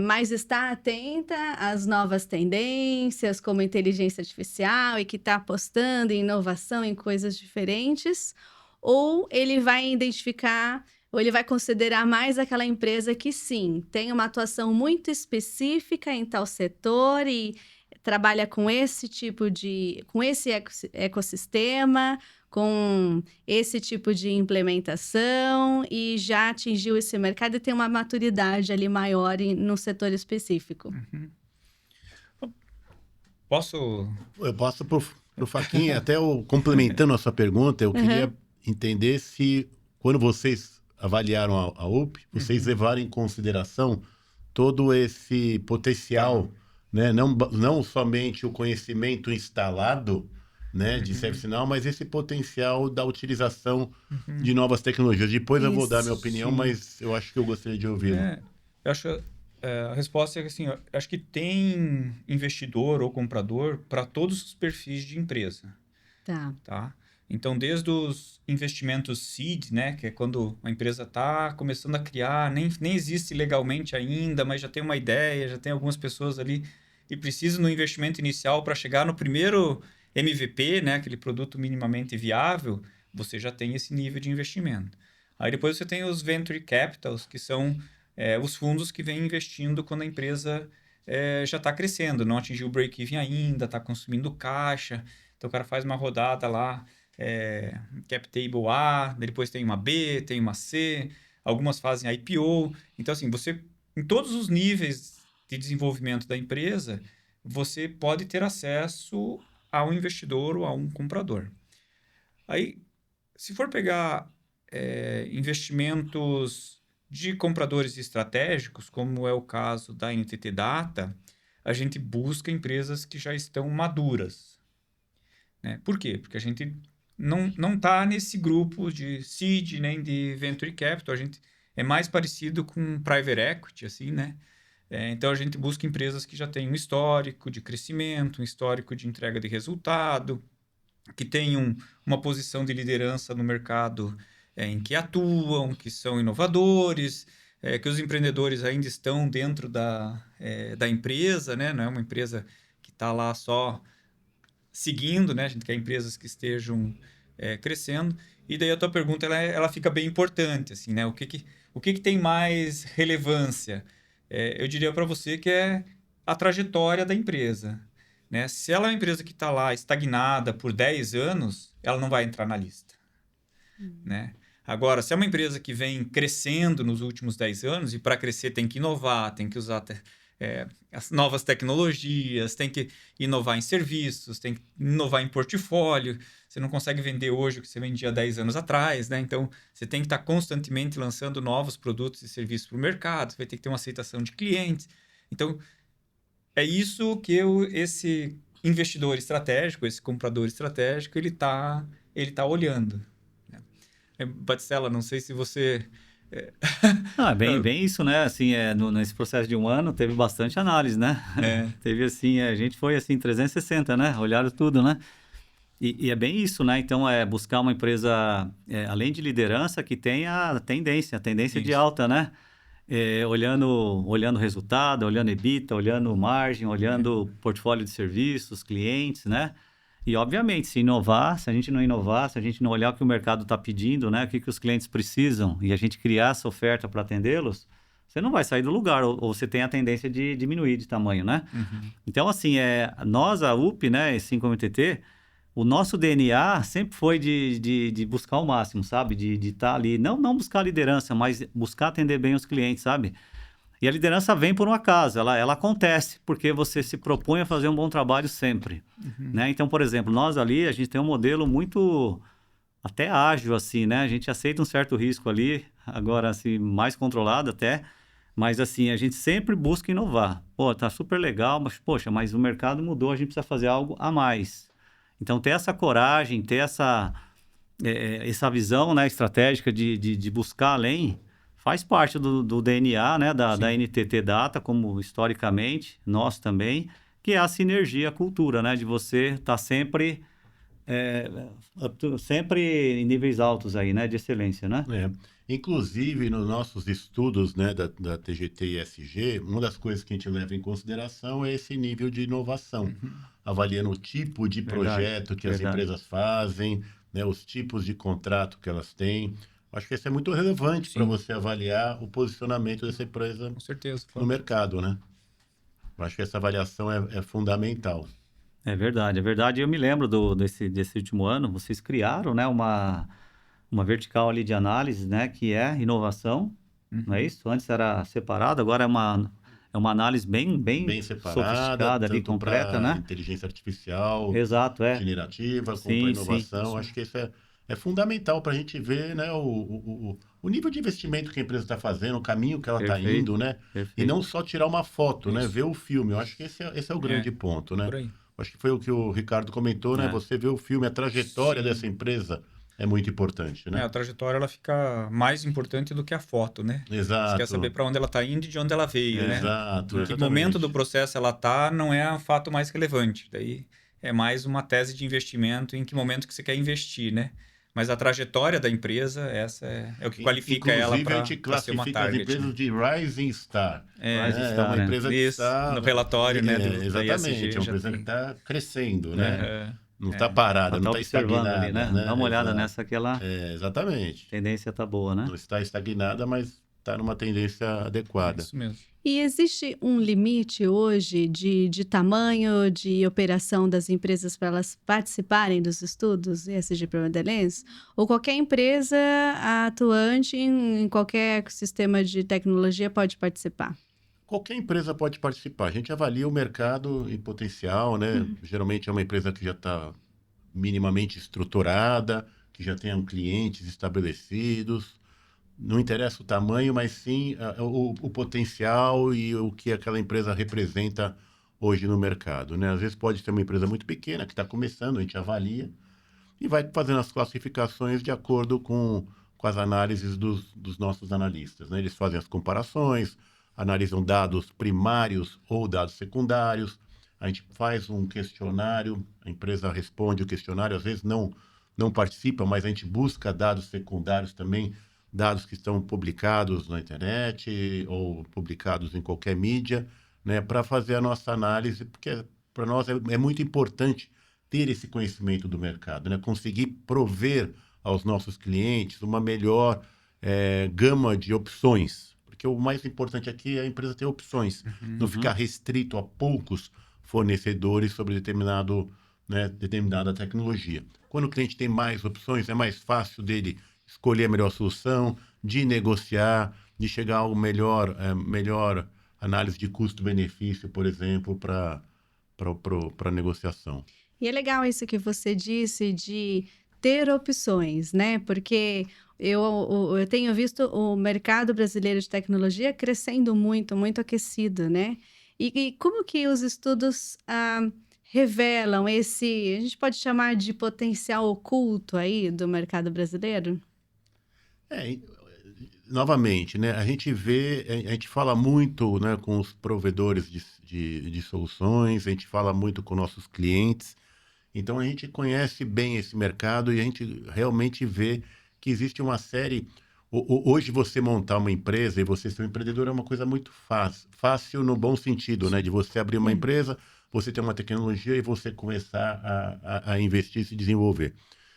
mas está atenta às novas tendências, como inteligência artificial, e que está apostando em inovação, em coisas diferentes, ou ele vai identificar, ou ele vai considerar mais aquela empresa que sim, tem uma atuação muito específica em tal setor e trabalha com esse tipo com esse ecossistema, com esse tipo de implementação e já atingiu esse mercado e tem uma maturidade ali maior no setor específico. Posso? Eu passo pro Faquinha, até complementando a sua pergunta, eu queria entender se, quando vocês avaliaram a UP, vocês levaram em consideração todo esse potencial, né? Não somente o conhecimento instalado, né, de serviço final, mas esse potencial da utilização de novas tecnologias. Depois eu vou dar minha opinião, mas eu acho que eu gostaria de ouvi-lo. Eu acho a resposta é que assim, eu acho que tem investidor ou comprador para todos os perfis de empresa. Tá? Então, desde os investimentos seed, né, que é quando a empresa está começando a criar, nem existe legalmente ainda, mas já tem uma ideia, já tem algumas pessoas ali e precisa no investimento inicial para chegar no primeiro MVP, né, aquele produto minimamente viável, você já tem esse nível de investimento. Aí depois você tem os venture capitals, que são os fundos que vêm investindo quando a empresa já está crescendo, não atingiu o break-even ainda, está consumindo caixa. Então o cara faz uma rodada lá, cap table A, depois tem uma B, tem uma C, algumas fazem IPO. Então assim, você em todos os níveis de desenvolvimento da empresa, você pode ter acesso a um investidor ou a um comprador. Aí, se for pegar investimentos de compradores estratégicos, como é o caso da NTT Data, a gente busca empresas que já estão maduras. Né? Por quê? Porque a gente não está nesse grupo de seed nem de venture capital, a gente é mais parecido com private equity, assim, né? Então, a gente busca empresas que já têm um histórico de crescimento, um histórico de entrega de resultado, que tenham uma posição de liderança no mercado em que atuam, que são inovadores, que os empreendedores ainda estão dentro da empresa, né? Não é uma empresa que está lá só seguindo, né? A gente quer empresas que estejam crescendo. E daí a tua pergunta ela fica bem importante, assim, né? O que tem mais relevância? Eu diria para você que é a trajetória da empresa, né? Se ela é uma empresa que está lá estagnada por 10 anos, ela não vai entrar na lista, né? Agora, se é uma empresa que vem crescendo nos últimos 10 anos, e para crescer tem que inovar, tem que usar as novas tecnologias, tem que inovar em serviços, tem que inovar em portfólio. Você não consegue vender hoje o que você vendia 10 anos atrás, né? Então, você tem que estar constantemente lançando novos produtos e serviços para o mercado, você vai ter que ter uma aceitação de clientes. Então, é isso que esse investidor estratégico, esse comprador estratégico, ele tá olhando. Batistella, não sei se você... Bem isso, né? Assim, nesse processo de um ano, teve bastante análise, né? Teve assim, a gente foi assim, 360, né? Olharam tudo, né? E é bem isso, né? Então, buscar uma empresa, além de liderança, que tenha a tendência de alta, né? Olhando o resultado, olhando EBITDA, olhando margem, olhando portfólio de serviços, clientes, né? E, obviamente, se a gente não inovar, se a gente não olhar o que o mercado está pedindo, né? O que os clientes precisam, e a gente criar essa oferta para atendê-los, você não vai sair do lugar, ou você tem a tendência de diminuir de tamanho, né? Então, assim, nós, a UP, né, e 5MTT, o nosso DNA sempre foi de buscar o máximo, sabe? De estar ali, não buscar liderança, mas buscar atender bem os clientes, sabe? E a liderança vem por um acaso, ela acontece porque você se propõe a fazer um bom trabalho sempre, né? Então, por exemplo, nós ali, a gente tem um modelo muito até ágil, assim, né? A gente aceita um certo risco ali, agora, assim, mais controlado até, mas, assim, a gente sempre busca inovar. Pô, tá super legal, mas, poxa, mas o mercado mudou, a gente precisa fazer algo a mais. Então, ter essa coragem, ter essa visão, né, estratégica de buscar além, faz parte do DNA, né, da NTT Data, como historicamente, nós também, que é a sinergia, a cultura, né, de você estar sempre em níveis altos aí, né, de excelência, né? Inclusive, nos nossos estudos, né, da TGT e ESG, uma das coisas que a gente leva em consideração é esse nível de inovação, avaliando o tipo de projeto que as empresas fazem, né, os tipos de contrato que elas têm. Acho que isso é muito relevante para você avaliar o posicionamento dessa empresa Com certeza, no mercado, né? Eu acho que essa avaliação é fundamental. É verdade. Eu me lembro desse último ano, vocês criaram, né, uma vertical ali de análise, né, que é inovação, não é isso? Antes era separado, agora é uma análise bem separada, sofisticada ali, completa, né? Inteligência artificial, exato, generativa, com inovação. Acho que isso é fundamental para a gente ver, né, o nível de investimento que a empresa está fazendo, o caminho que ela está indo, né? E não só tirar uma foto, né? Ver o filme. Eu acho que esse é o grande ponto, né? Acho que foi o que o Ricardo comentou, né? Você vê o filme, a trajetória dessa empresa é muito importante, né? A trajetória ela fica mais importante do que a foto, né? Exato. Você quer saber para onde ela está indo e de onde ela veio, né? Exato. Em que momento do processo ela está não é o fato mais relevante. Daí é mais uma tese de investimento em que momento que você quer investir, né? Mas a trajetória da empresa, essa é o que qualifica ela para ser uma target. Inclusive, a gente classifica as empresas de Rising Star. Rising Star, uma empresa que está... No relatório, né? Exatamente, é uma empresa que está crescendo, né? Não está parada, não está estagnada. Ali, né? Dá uma olhada nessa que ela... exatamente. A tendência está boa, né? Não está estagnada, mas está numa tendência adequada. Isso mesmo. E existe um limite hoje de tamanho de operação das empresas para elas participarem dos estudos ESG para Madeleines? Ou qualquer empresa atuante em qualquer ecossistema de tecnologia pode participar? Qualquer empresa pode participar. A gente avalia o mercado em potencial, né? Geralmente é uma empresa que já está minimamente estruturada, que já tenha clientes estabelecidos. Não interessa o tamanho, mas sim o potencial e o que aquela empresa representa hoje no mercado, né? Às vezes pode ser uma empresa muito pequena que está começando, a gente avalia e vai fazendo as classificações de acordo com as análises dos nossos analistas, né? Eles fazem as comparações, analisam dados primários ou dados secundários, a gente faz um questionário, a empresa responde o questionário, às vezes não participa, mas a gente busca dados secundários também, dados que estão publicados na internet ou publicados em qualquer mídia, né, para fazer a nossa análise, porque para nós é muito importante ter esse conhecimento do mercado, né? Conseguir prover aos nossos clientes uma melhor gama de opções. Porque o mais importante aqui é a empresa ter opções, não ficar restrito a poucos fornecedores sobre determinada tecnologia. Quando o cliente tem mais opções, é mais fácil dele escolher a melhor solução, de negociar, de chegar ao melhor análise de custo-benefício, por exemplo, para a negociação. E é legal isso que você disse de ter opções, né? Porque eu tenho visto o mercado brasileiro de tecnologia crescendo muito, muito aquecido, né? E como que os estudos revelam a gente pode chamar de potencial oculto aí do mercado brasileiro? Novamente, né? A gente fala muito, né, com os provedores de soluções, a gente fala muito com nossos clientes. Então, a gente conhece bem esse mercado e a gente realmente vê que existe uma série... Hoje, você montar uma empresa e você ser um empreendedor é uma coisa muito fácil. Fácil no bom sentido, né? De você abrir uma empresa, você ter uma tecnologia e você começar a investir e se desenvolver.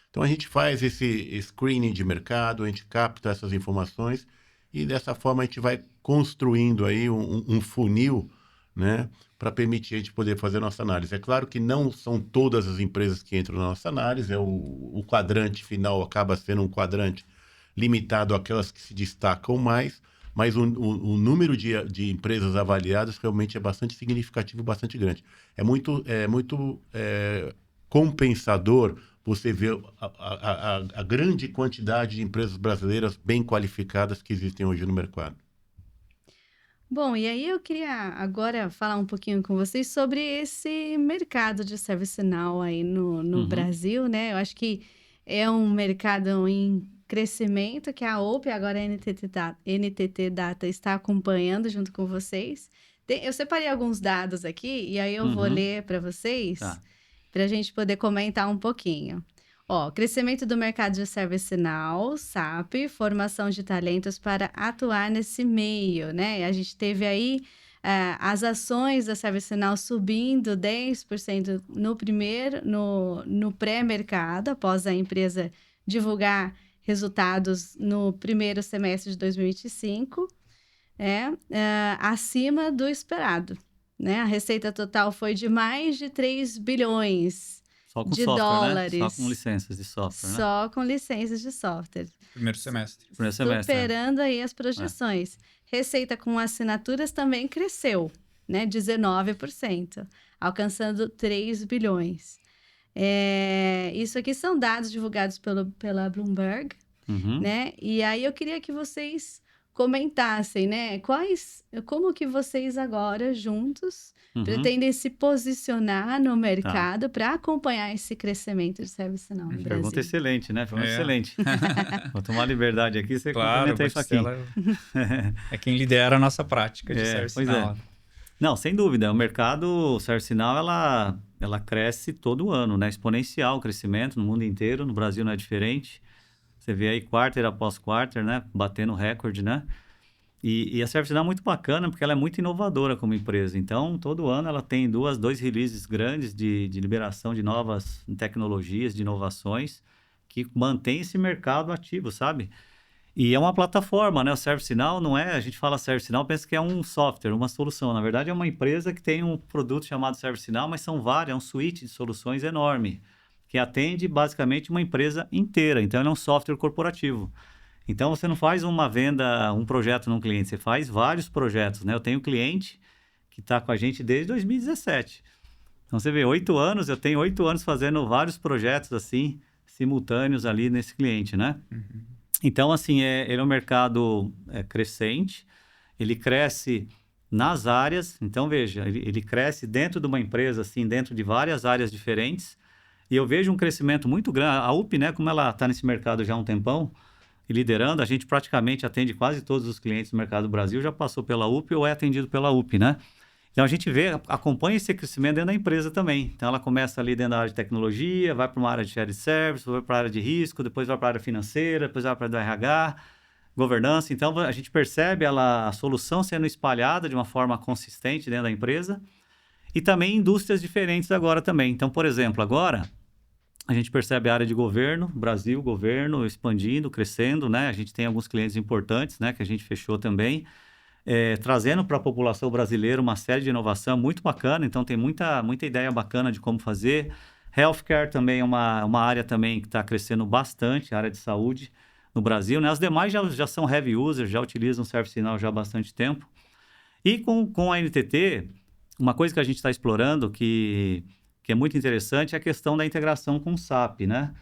Então, a gente faz esse screening de mercado, a gente capta essas informações e, dessa forma, a gente vai construindo aí um funil, né, para permitir a gente poder fazer a nossa análise. É claro que não são todas as empresas que entram na nossa análise, o quadrante final acaba sendo um quadrante limitado àquelas que se destacam mais, mas o número de empresas avaliadas realmente é bastante significativo, bastante grande. É muito compensador você ver a grande quantidade de empresas brasileiras bem qualificadas que existem hoje no mercado. Bom, e aí eu queria agora falar um pouquinho com vocês sobre esse mercado de ServiceNow aí no Brasil, né? Eu acho que é um mercado em crescimento que a OPE, agora a NTT Data, está acompanhando junto com vocês. Eu separei alguns dados aqui e aí eu vou ler para vocês, para a gente poder comentar um pouquinho. Crescimento do mercado de ServiceNow, SAP, formação de talentos para atuar nesse meio, né? A gente teve aí as ações da ServiceNow subindo 10% no pré-mercado, após a empresa divulgar resultados no primeiro semestre de 2025, acima do esperado, né? A receita total foi de mais de 3 bilhões Só com de software, dólares. né? Só com licenças de software, né? Só com licenças de software. Primeiro semestre. Primeiro semestre, né? Superando aí as projeções. Receita com assinaturas também cresceu, né? 19%, alcançando 3 bilhões. Isso aqui são dados divulgados pela Bloomberg, né? E aí eu queria que vocês comentassem, né? Como que vocês agora, juntos, pretendem se posicionar no mercado para acompanhar esse crescimento de ServiceNow no Brasil? Pergunta excelente, né? Pergunta excelente. Vou tomar liberdade aqui, você Claro, complementa isso aqui. É quem lidera a nossa prática de Pois ServiceNow. Não, sem dúvida. O mercado ServiceNow, ela cresce todo ano, né? Exponencial o crescimento no mundo inteiro. No Brasil não é diferente. Você vê aí quarter após quarter, né? Batendo recorde, né? E a ServiceNow é muito bacana porque ela é muito inovadora como empresa. Então, todo ano ela tem dois releases grandes de liberação de novas tecnologias, de inovações, que mantém esse mercado ativo, sabe? E é uma plataforma, né? O ServiceNow não é... A gente fala ServiceNow, pensa que é um software, uma solução. Na verdade, é uma empresa que tem um produto chamado ServiceNow, mas são várias, é um suite de soluções enorme, que atende basicamente uma empresa inteira. Então, ele é um software corporativo. Então, você não faz uma venda, um projeto num cliente, você faz vários projetos, né? Eu tenho um cliente que está com a gente desde 2017. Então, você vê, 8 anos, eu tenho 8 anos fazendo vários projetos, assim, simultâneos ali nesse cliente, né? Então, assim, ele é um mercado crescente, ele cresce nas áreas. Então, veja, ele cresce dentro de uma empresa, assim, dentro de várias áreas diferentes. E eu vejo um crescimento muito grande. A UP, né, como ela está nesse mercado já há um tempão, e liderando, a gente praticamente atende quase todos os clientes do mercado do Brasil, já passou pela UP ou é atendido pela UP, né? Então, a gente acompanha esse crescimento dentro da empresa também. Então, ela começa ali dentro da área de tecnologia, vai para uma área de shared service, vai para a área de risco, depois vai para a área financeira, depois vai para a área do RH, governança. Então, a gente percebe a solução sendo espalhada de uma forma consistente dentro da empresa. E também indústrias diferentes agora também. Então, por exemplo, agora a gente percebe a área de governo, Brasil, governo expandindo, crescendo, né? A gente tem alguns clientes importantes, né? Que a gente fechou também, trazendo para a população brasileira uma série de inovação muito bacana. Então, tem muita ideia bacana de como fazer. Healthcare também é uma área também que está crescendo bastante, a área de saúde no Brasil, né? As demais já são heavy users, já utilizam o ServiceNow já há bastante tempo. E com a NTT, uma coisa que a gente está explorando que é muito interessante é a questão da integração com o SAP, né?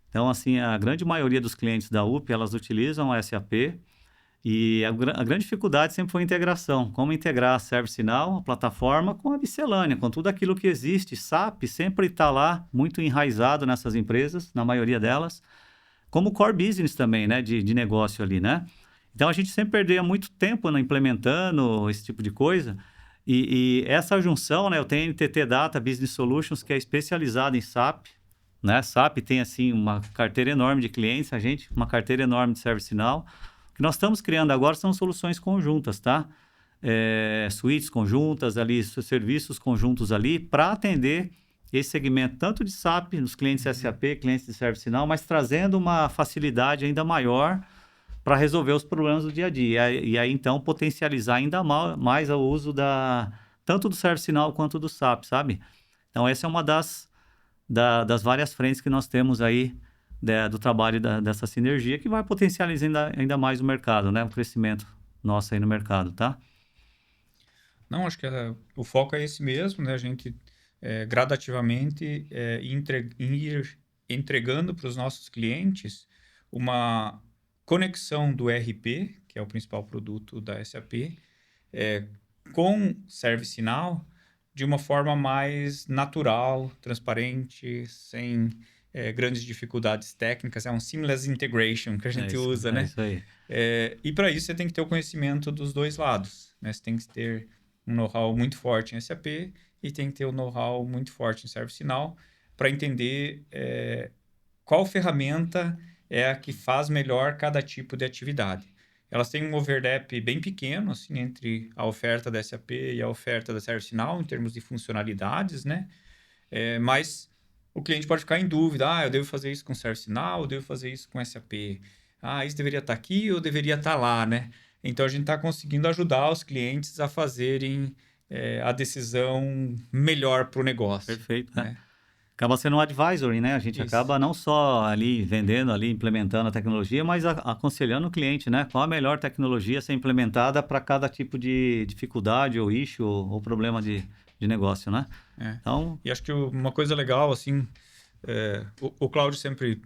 Então, assim, a grande maioria dos clientes da UP, elas utilizam a SAP e a grande dificuldade sempre foi a integração. Como integrar a ServiceNow, a plataforma, com a miscelânea, com tudo aquilo que existe. SAP sempre está lá, muito enraizado nessas empresas, na maioria delas, como core business também, né? De negócio ali, né? Então, a gente sempre perdia muito tempo implementando esse tipo de coisa. E essa junção, né? Eu tenho a NTT Data Business Solutions, que é especializada em SAP, né? SAP tem, assim, uma carteira enorme de clientes, a gente, uma carteira enorme de ServiceNow. O que nós estamos criando agora são soluções conjuntas, tá? Suítes conjuntas ali, serviços conjuntos ali, para atender esse segmento tanto de SAP, nos clientes SAP, clientes de ServiceNow, mas trazendo uma facilidade ainda maior para resolver os problemas do dia a dia. E aí, então, potencializar ainda mais o uso tanto do ServiceNow quanto do SAP, sabe? Então, essa é uma das várias frentes que nós temos aí do trabalho dessa sinergia, que vai potencializar ainda mais o mercado, né? O crescimento nosso aí no mercado, tá? Não, acho que o foco é esse mesmo, né? A gente gradativamente ir entregando para os nossos clientes uma conexão do ERP, que é o principal produto da SAP, com ServiceNow de uma forma mais natural, transparente, sem grandes dificuldades técnicas. É um seamless integration que a gente usa, né? É isso aí. E para isso você tem que ter o conhecimento dos dois lados, né? Você tem que ter um know-how muito forte em SAP e tem que ter um know-how muito forte em ServiceNow para entender qual ferramenta é a que faz melhor cada tipo de atividade. Elas têm um overlap bem pequeno, assim, entre a oferta da SAP e a oferta da ServiceNow, em termos de funcionalidades, né? Mas o cliente pode ficar em dúvida, eu devo fazer isso com ServiceNow, eu devo fazer isso com SAP. Isso deveria estar aqui ou deveria estar lá, né? Então, a gente está conseguindo ajudar os clientes a fazerem a decisão melhor para o negócio. Perfeito, né? Acaba sendo um advisory, né? A gente acaba não só ali vendendo, ali implementando a tecnologia, mas aconselhando o cliente, né? Qual a melhor tecnologia a ser implementada para cada tipo de dificuldade ou issue ou problema de negócio, né? Então... E acho que uma coisa legal, assim, o Cláudio sempre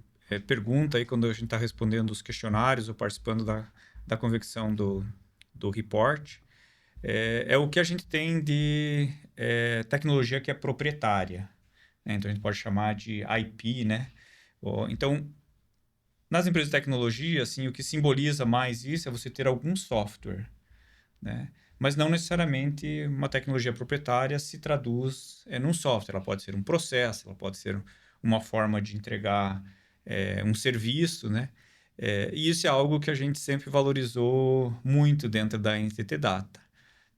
pergunta aí quando a gente está respondendo os questionários ou participando da convecção do report, é o que a gente tem de tecnologia que é proprietária. Então, a gente pode chamar de IP, né? Então, nas empresas de tecnologia, assim, o que simboliza mais isso é você ter algum software, né? Mas não necessariamente uma tecnologia proprietária se traduz num software. Ela pode ser um processo, ela pode ser uma forma de entregar um serviço, né? E isso é algo que a gente sempre valorizou muito dentro da NTT Data,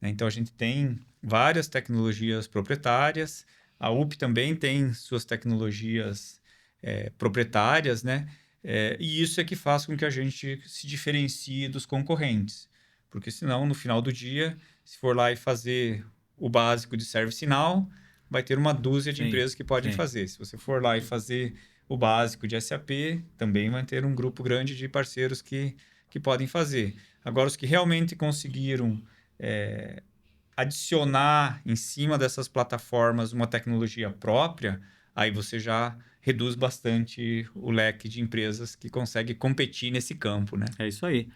né? Então, a gente tem várias tecnologias proprietárias. A UP também tem suas tecnologias proprietárias, né? E isso é que faz com que a gente se diferencie dos concorrentes. Porque senão, no final do dia, se for lá e fazer o básico de ServiceNow, vai ter uma dúzia de empresas que podem fazer. Se você for lá e fazer o básico de SAP, também vai ter um grupo grande de parceiros que podem fazer. Agora, os que realmente conseguiram adicionar em cima dessas plataformas uma tecnologia própria, aí você já reduz bastante o leque de empresas que conseguem competir nesse campo, né? É isso aí.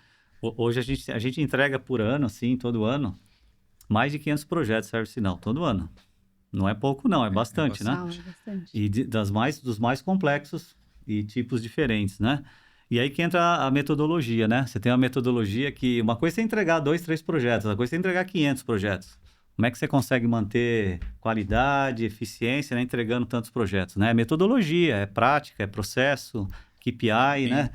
Hoje a gente entrega por ano, assim, todo ano, mais de 500 projetos ServiceNow, todo ano. Não é pouco não, é bastante, né? É bastante. E dos mais complexos e tipos diferentes, né? E aí que entra a metodologia, né? Você tem uma metodologia que... Uma coisa é entregar 2, 3 projetos, outra coisa é entregar 500 projetos. Como é que você consegue manter qualidade, eficiência, né? Entregando tantos projetos, né? É metodologia, é prática, é processo, KPI, né?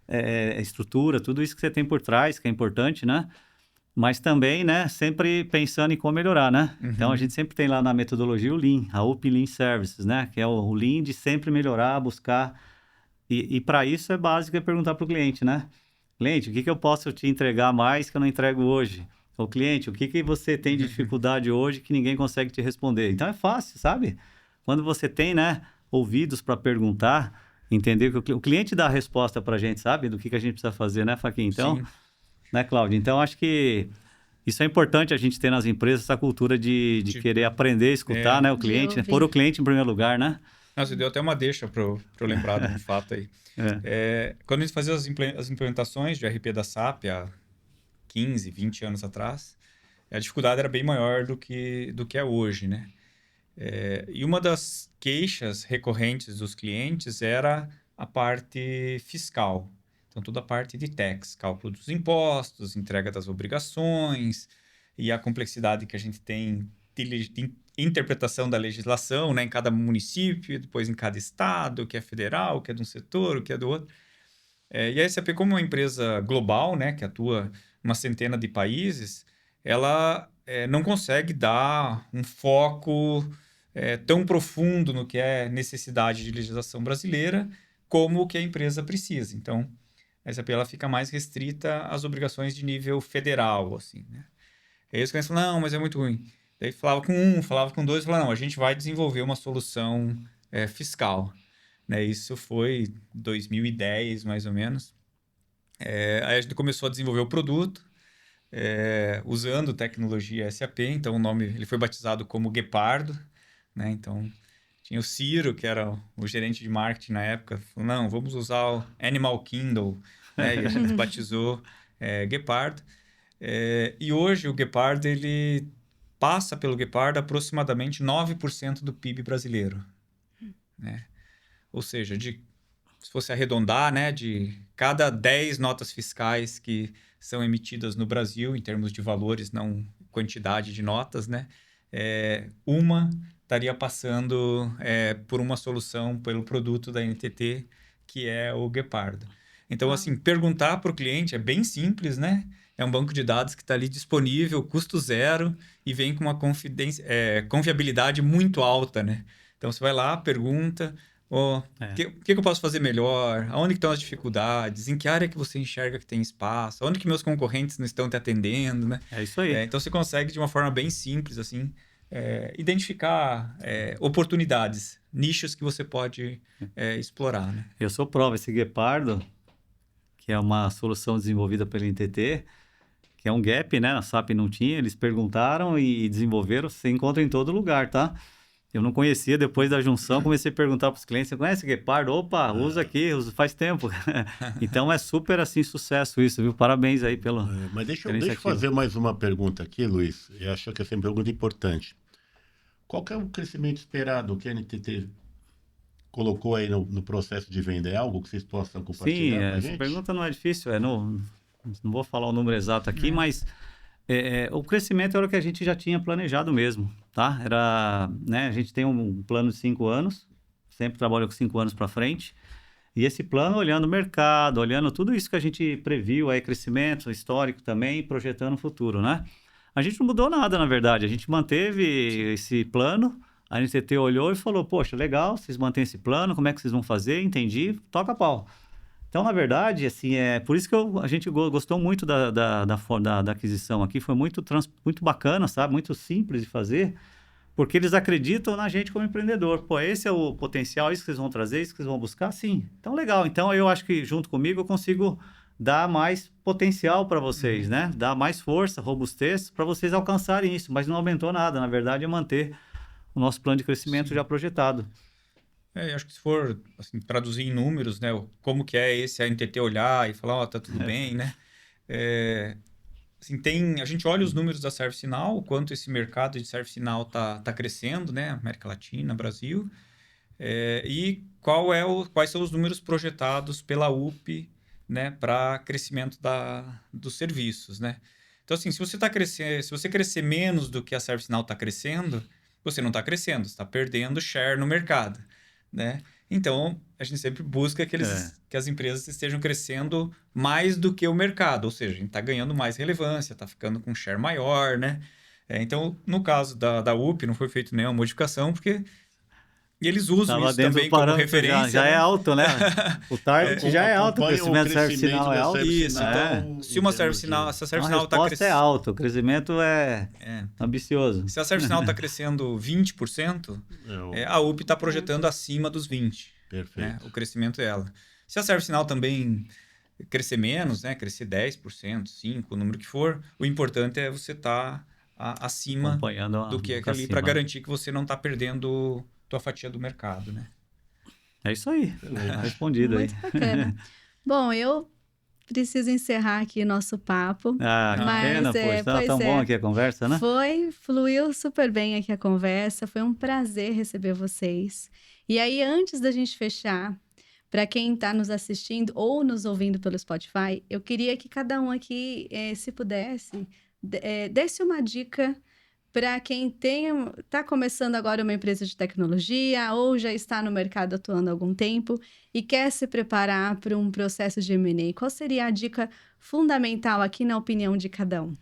É estrutura, tudo isso que você tem por trás, que é importante, né? Mas também, né, sempre pensando em como melhorar, né? Então, a gente sempre tem lá na metodologia o Lean, a UP Lean Services, né? Que é o Lean de sempre melhorar, buscar. E para isso é básico perguntar para o cliente, né? Cliente, o que eu posso te entregar mais que eu não entrego hoje? Ou cliente, o que você tem de dificuldade hoje que ninguém consegue te responder? Então, é fácil, sabe? Quando você tem, né, ouvidos para perguntar, entender que o cliente dá a resposta para a gente, sabe? Do que a gente precisa fazer, né, Faquinha? Então... Sim. Né, Cláudio? Então, acho que isso é importante a gente ter nas empresas, essa cultura de querer aprender, escutar, né, o cliente, né? Pôr o cliente em primeiro lugar, né? Nossa, deu até uma deixa para eu lembrar de um fato aí. Quando a gente fazia as implementações de RP da SAP há 15, 20 anos atrás, a dificuldade era bem maior do que é hoje, né? E uma das queixas recorrentes dos clientes era a parte fiscal. Então, toda a parte de tax, cálculo dos impostos, entrega das obrigações e a complexidade que a gente tem de interpretação da legislação, né, em cada município, depois em cada estado, o que é federal, o que é de um setor, o que é do outro. E a SAP, como uma empresa global, né, que atua em uma centena de países, ela não consegue dar um foco tão profundo no que é necessidade de legislação brasileira como o que a empresa precisa. Então, a SAP ela fica mais restrita às obrigações de nível federal, assim, né? Aí os clientes falam, não, mas é muito ruim. Daí falava com um, falava com dois, falava, não, a gente vai desenvolver uma solução fiscal, né? Isso foi 2010, mais ou menos. Aí a gente começou a desenvolver o produto, usando tecnologia SAP, então o nome ele foi batizado como Guepardo, né? Então, tinha o Ciro, que era o gerente de marketing na época, falou, não, vamos usar o Animal Kingdom, né? E a gente batizou Guepardo. E hoje o Guepardo, ele passa pelo Guepardo aproximadamente 9% do PIB brasileiro, né? Ou seja, se fosse arredondar, né, de cada 10 notas fiscais que são emitidas no Brasil, em termos de valores, não quantidade de notas, né, uma estaria passando por uma solução, pelo produto da NTT, que é o Guepardo. Então, assim, perguntar para o cliente é bem simples, né? É um banco de dados que está ali disponível, custo zero, e vem com uma confiabilidade muito alta, né? Então, você vai lá, pergunta, o que eu posso fazer melhor? Aonde estão as dificuldades? Em que área que você enxerga que tem espaço? Onde que meus concorrentes não estão te atendendo, né? É isso aí. Então, você consegue, de uma forma bem simples, assim, identificar oportunidades, nichos que você pode explorar, né? Eu sou prova. Esse Guepardo, que é uma solução desenvolvida pela NTT, que é um gap, né? A SAP não tinha, eles perguntaram e desenvolveram, você encontra em todo lugar, tá? Eu não conhecia, depois da junção, comecei a perguntar para os clientes, você conhece Guepardo? Opa, usa aqui, uso faz tempo. Então, é super, assim, sucesso isso, viu? Parabéns aí pela Mas deixa eu fazer mais uma pergunta aqui, Luiz. Eu acho que essa é uma pergunta importante. Qual que é o crescimento esperado que a NTT colocou aí no processo de venda? É algo que vocês possam compartilhar com a gente? Essa pergunta não é difícil, não vou falar o número exato aqui, mas... o crescimento era o que a gente já tinha planejado mesmo, tá? Era, né, a gente tem um plano de 5 anos, sempre trabalha com 5 anos para frente, e esse plano olhando o mercado, olhando tudo isso que a gente previu, aí crescimento histórico também, projetando o futuro, né? A gente não mudou nada, na verdade, a gente manteve esse plano, a NTT olhou e falou, poxa, legal, vocês mantêm esse plano, como é que vocês vão fazer? Entendi, toca pau. Então, na verdade, assim, por isso que a gente gostou muito da aquisição aqui, foi muito bacana, sabe? Muito simples de fazer, porque eles acreditam na gente como empreendedor. Pô, esse é o potencial, isso que vocês vão trazer, isso que vocês vão buscar? Sim. Então, legal. Então, eu acho que junto comigo eu consigo dar mais potencial para vocês, né? Dar mais força, robustez para vocês alcançarem isso, mas não aumentou nada. Na verdade, é manter o nosso plano de crescimento já projetado. Acho que se for assim, traduzir em números, né, como que é esse a NTT olhar e falar, tá tudo bem, né? Assim, a gente olha os números da ServiceNow, o quanto esse mercado de ServiceNow tá crescendo, né? América Latina, Brasil, e quais são os números projetados pela UP, né, para crescimento dos serviços, né? Então, assim, se você crescer menos do que a ServiceNow está crescendo, você não está crescendo, você está perdendo share no mercado. né? Então, a gente sempre busca que as empresas estejam crescendo mais do que o mercado, ou seja, a gente está ganhando mais relevância, está ficando com um share maior, né? Então, no caso da UP, não foi feita nenhuma modificação, porque eles usam Tava isso dentro também do como parâmetro, referência. já né? é alto, né? O target já é alto, o crescimento service final é alto. Isso, então, se uma service final, se a service final está crescendo... A resposta crescendo... é alta, o crescimento é ambicioso. Se a service final está crescendo 20%, a UP está projetando acima dos 20%. Perfeito. Né? O crescimento dela. Se a service final também crescer menos, né? Crescer 10%, 5%, o número que for, o importante é você estar acima do que é ali para garantir que você não está perdendo tua fatia do mercado, né? É isso aí. Respondido aí. Muito bacana. Bom, eu preciso encerrar aqui nosso papo. Que pena, tá tão bom aqui a conversa, né? Fluiu super bem aqui a conversa. Foi um prazer receber vocês. E aí, antes da gente fechar, para quem está nos assistindo ou nos ouvindo pelo Spotify, eu queria que cada um aqui, se pudesse, desse uma dica para quem está começando agora uma empresa de tecnologia ou já está no mercado atuando há algum tempo e quer se preparar para um processo de M&A. Qual seria a dica fundamental aqui na opinião de cada um?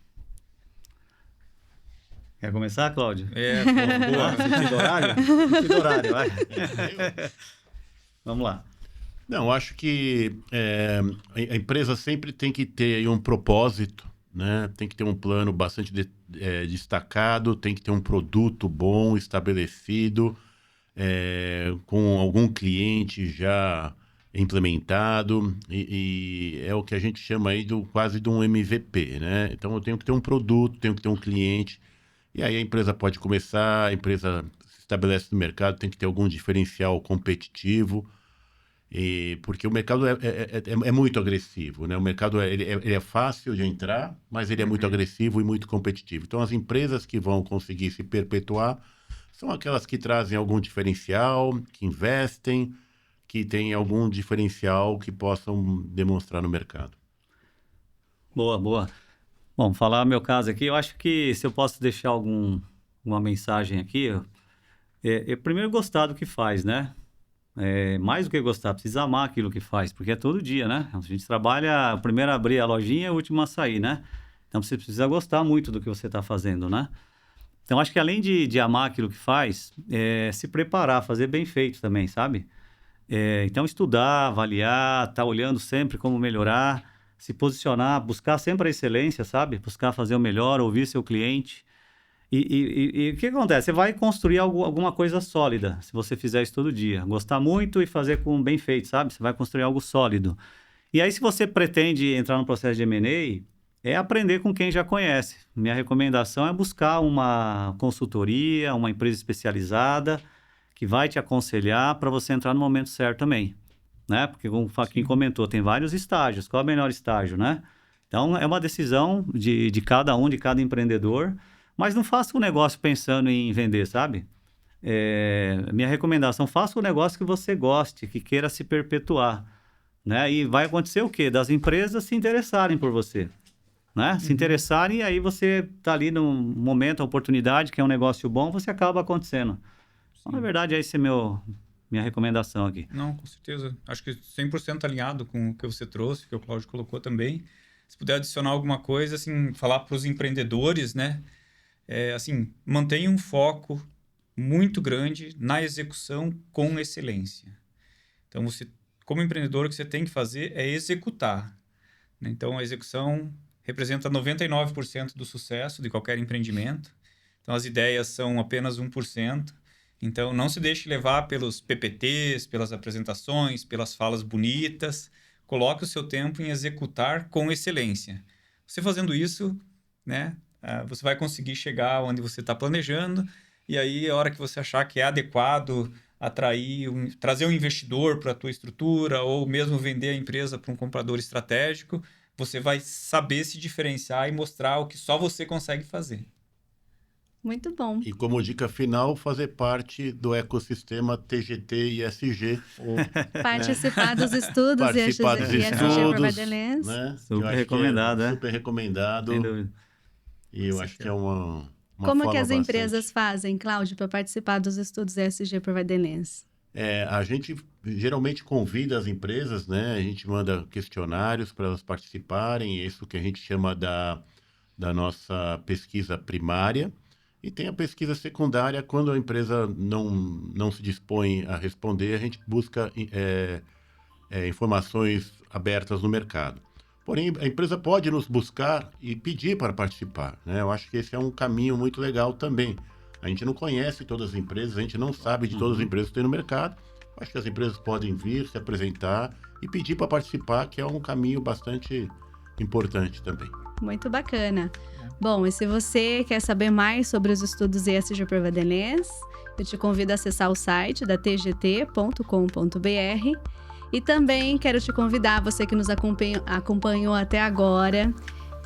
Quer começar, Cláudio? Boa. Sentido horário? Sentido horário, vai. Vamos lá. Não, acho que a empresa sempre tem que ter aí um propósito, né? Tem que ter um plano bastante destacado, tem que ter um produto bom, estabelecido, com algum cliente já implementado, e é o que a gente chama aí quase de um MVP, né? Então, eu tenho que ter um produto, tenho que ter um cliente, e aí a empresa pode começar, a empresa se estabelece no mercado, tem que ter algum diferencial competitivo, porque o mercado é muito agressivo, né? O mercado ele é fácil de entrar, mas ele é muito agressivo e muito competitivo. Então, as empresas que vão conseguir se perpetuar são aquelas que trazem algum diferencial, que investem, que têm algum diferencial que possam demonstrar no mercado. Boa, boa. Bom, falar o meu caso aqui, eu acho que se eu posso deixar uma mensagem aqui, primeiro gostar do que faz, né? Mais do que gostar, precisa amar aquilo que faz, porque é todo dia, né? A gente trabalha, primeiro a abrir a lojinha e o último a sair, né? Então você precisa gostar muito do que você está fazendo, né? Então acho que além de amar aquilo que faz, se preparar, fazer bem feito também, sabe? Então estudar, avaliar, tá olhando sempre como melhorar, se posicionar, buscar sempre a excelência, sabe? Buscar fazer o melhor, ouvir seu cliente. E o que acontece? Você vai construir alguma coisa sólida, se você fizer isso todo dia. Gostar muito e fazer com bem feito, sabe? Você vai construir algo sólido. E aí, se você pretende entrar no processo de M&A, é aprender com quem já conhece. Minha recomendação é buscar uma consultoria, uma empresa especializada, que vai te aconselhar para você entrar no momento certo também, né? Porque, como o Faquinho comentou, tem vários estágios. Qual é o melhor estágio, né? Então, é uma decisão de cada um, de cada empreendedor. Mas não faça um negócio pensando em vender, sabe? Minha recomendação, faça um negócio que você goste, que queira se perpetuar, né? E vai acontecer o quê? Das empresas se interessarem por você, né? Se interessarem, e aí você está ali num momento, a oportunidade, que é um negócio bom, você acaba acontecendo. Então, na verdade, essa é minha recomendação aqui. Não, com certeza. Acho que 100% alinhado com o que você trouxe, que o Cláudio colocou também. Se puder adicionar alguma coisa, assim, falar para os empreendedores, né? Assim, mantenha um foco muito grande na execução com excelência. Então, você, como empreendedor, o que você tem que fazer é executar, né? Então, a execução representa 99% do sucesso de qualquer empreendimento. Então, as ideias são apenas 1%. Então, não se deixe levar pelos PPTs, pelas apresentações, pelas falas bonitas. Coloque o seu tempo em executar com excelência. Você fazendo isso, né? Você vai conseguir chegar onde você está planejando, e aí a hora que você achar que é adequado trazer um investidor para a tua estrutura, ou mesmo vender a empresa para um comprador estratégico, você vai saber se diferenciar e mostrar o que só você consegue fazer. Muito bom. E como dica final, fazer parte do ecossistema TGT e ESG. Participar dos estudos Participar dos ESG estudos, né? Super recomendado, Super recomendado. Sem dúvida. E eu acho que é uma Como forma que as bastante... empresas fazem, Cláudio, para participar dos estudos ESG Providenlense? A gente geralmente convida as empresas, né? A gente manda questionários para elas participarem, isso que a gente chama da nossa pesquisa primária. E tem a pesquisa secundária, quando a empresa não se dispõe a responder, a gente busca informações abertas no mercado. Porém, a empresa pode nos buscar e pedir para participar, né? Eu acho que esse é um caminho muito legal também. A gente não conhece todas as empresas, a gente não sabe de todas as empresas que tem no mercado. Acho que as empresas podem vir, se apresentar e pedir para participar, que é um caminho bastante importante também. Muito bacana. Bom, e se você quer saber mais sobre os estudos ESG Provadenês, eu te convido a acessar o site da tgt.com.br e também quero te convidar, você que nos acompanhou até agora,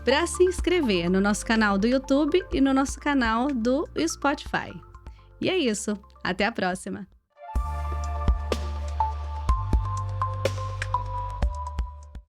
para se inscrever no nosso canal do YouTube e no nosso canal do Spotify. E é isso. Até a próxima!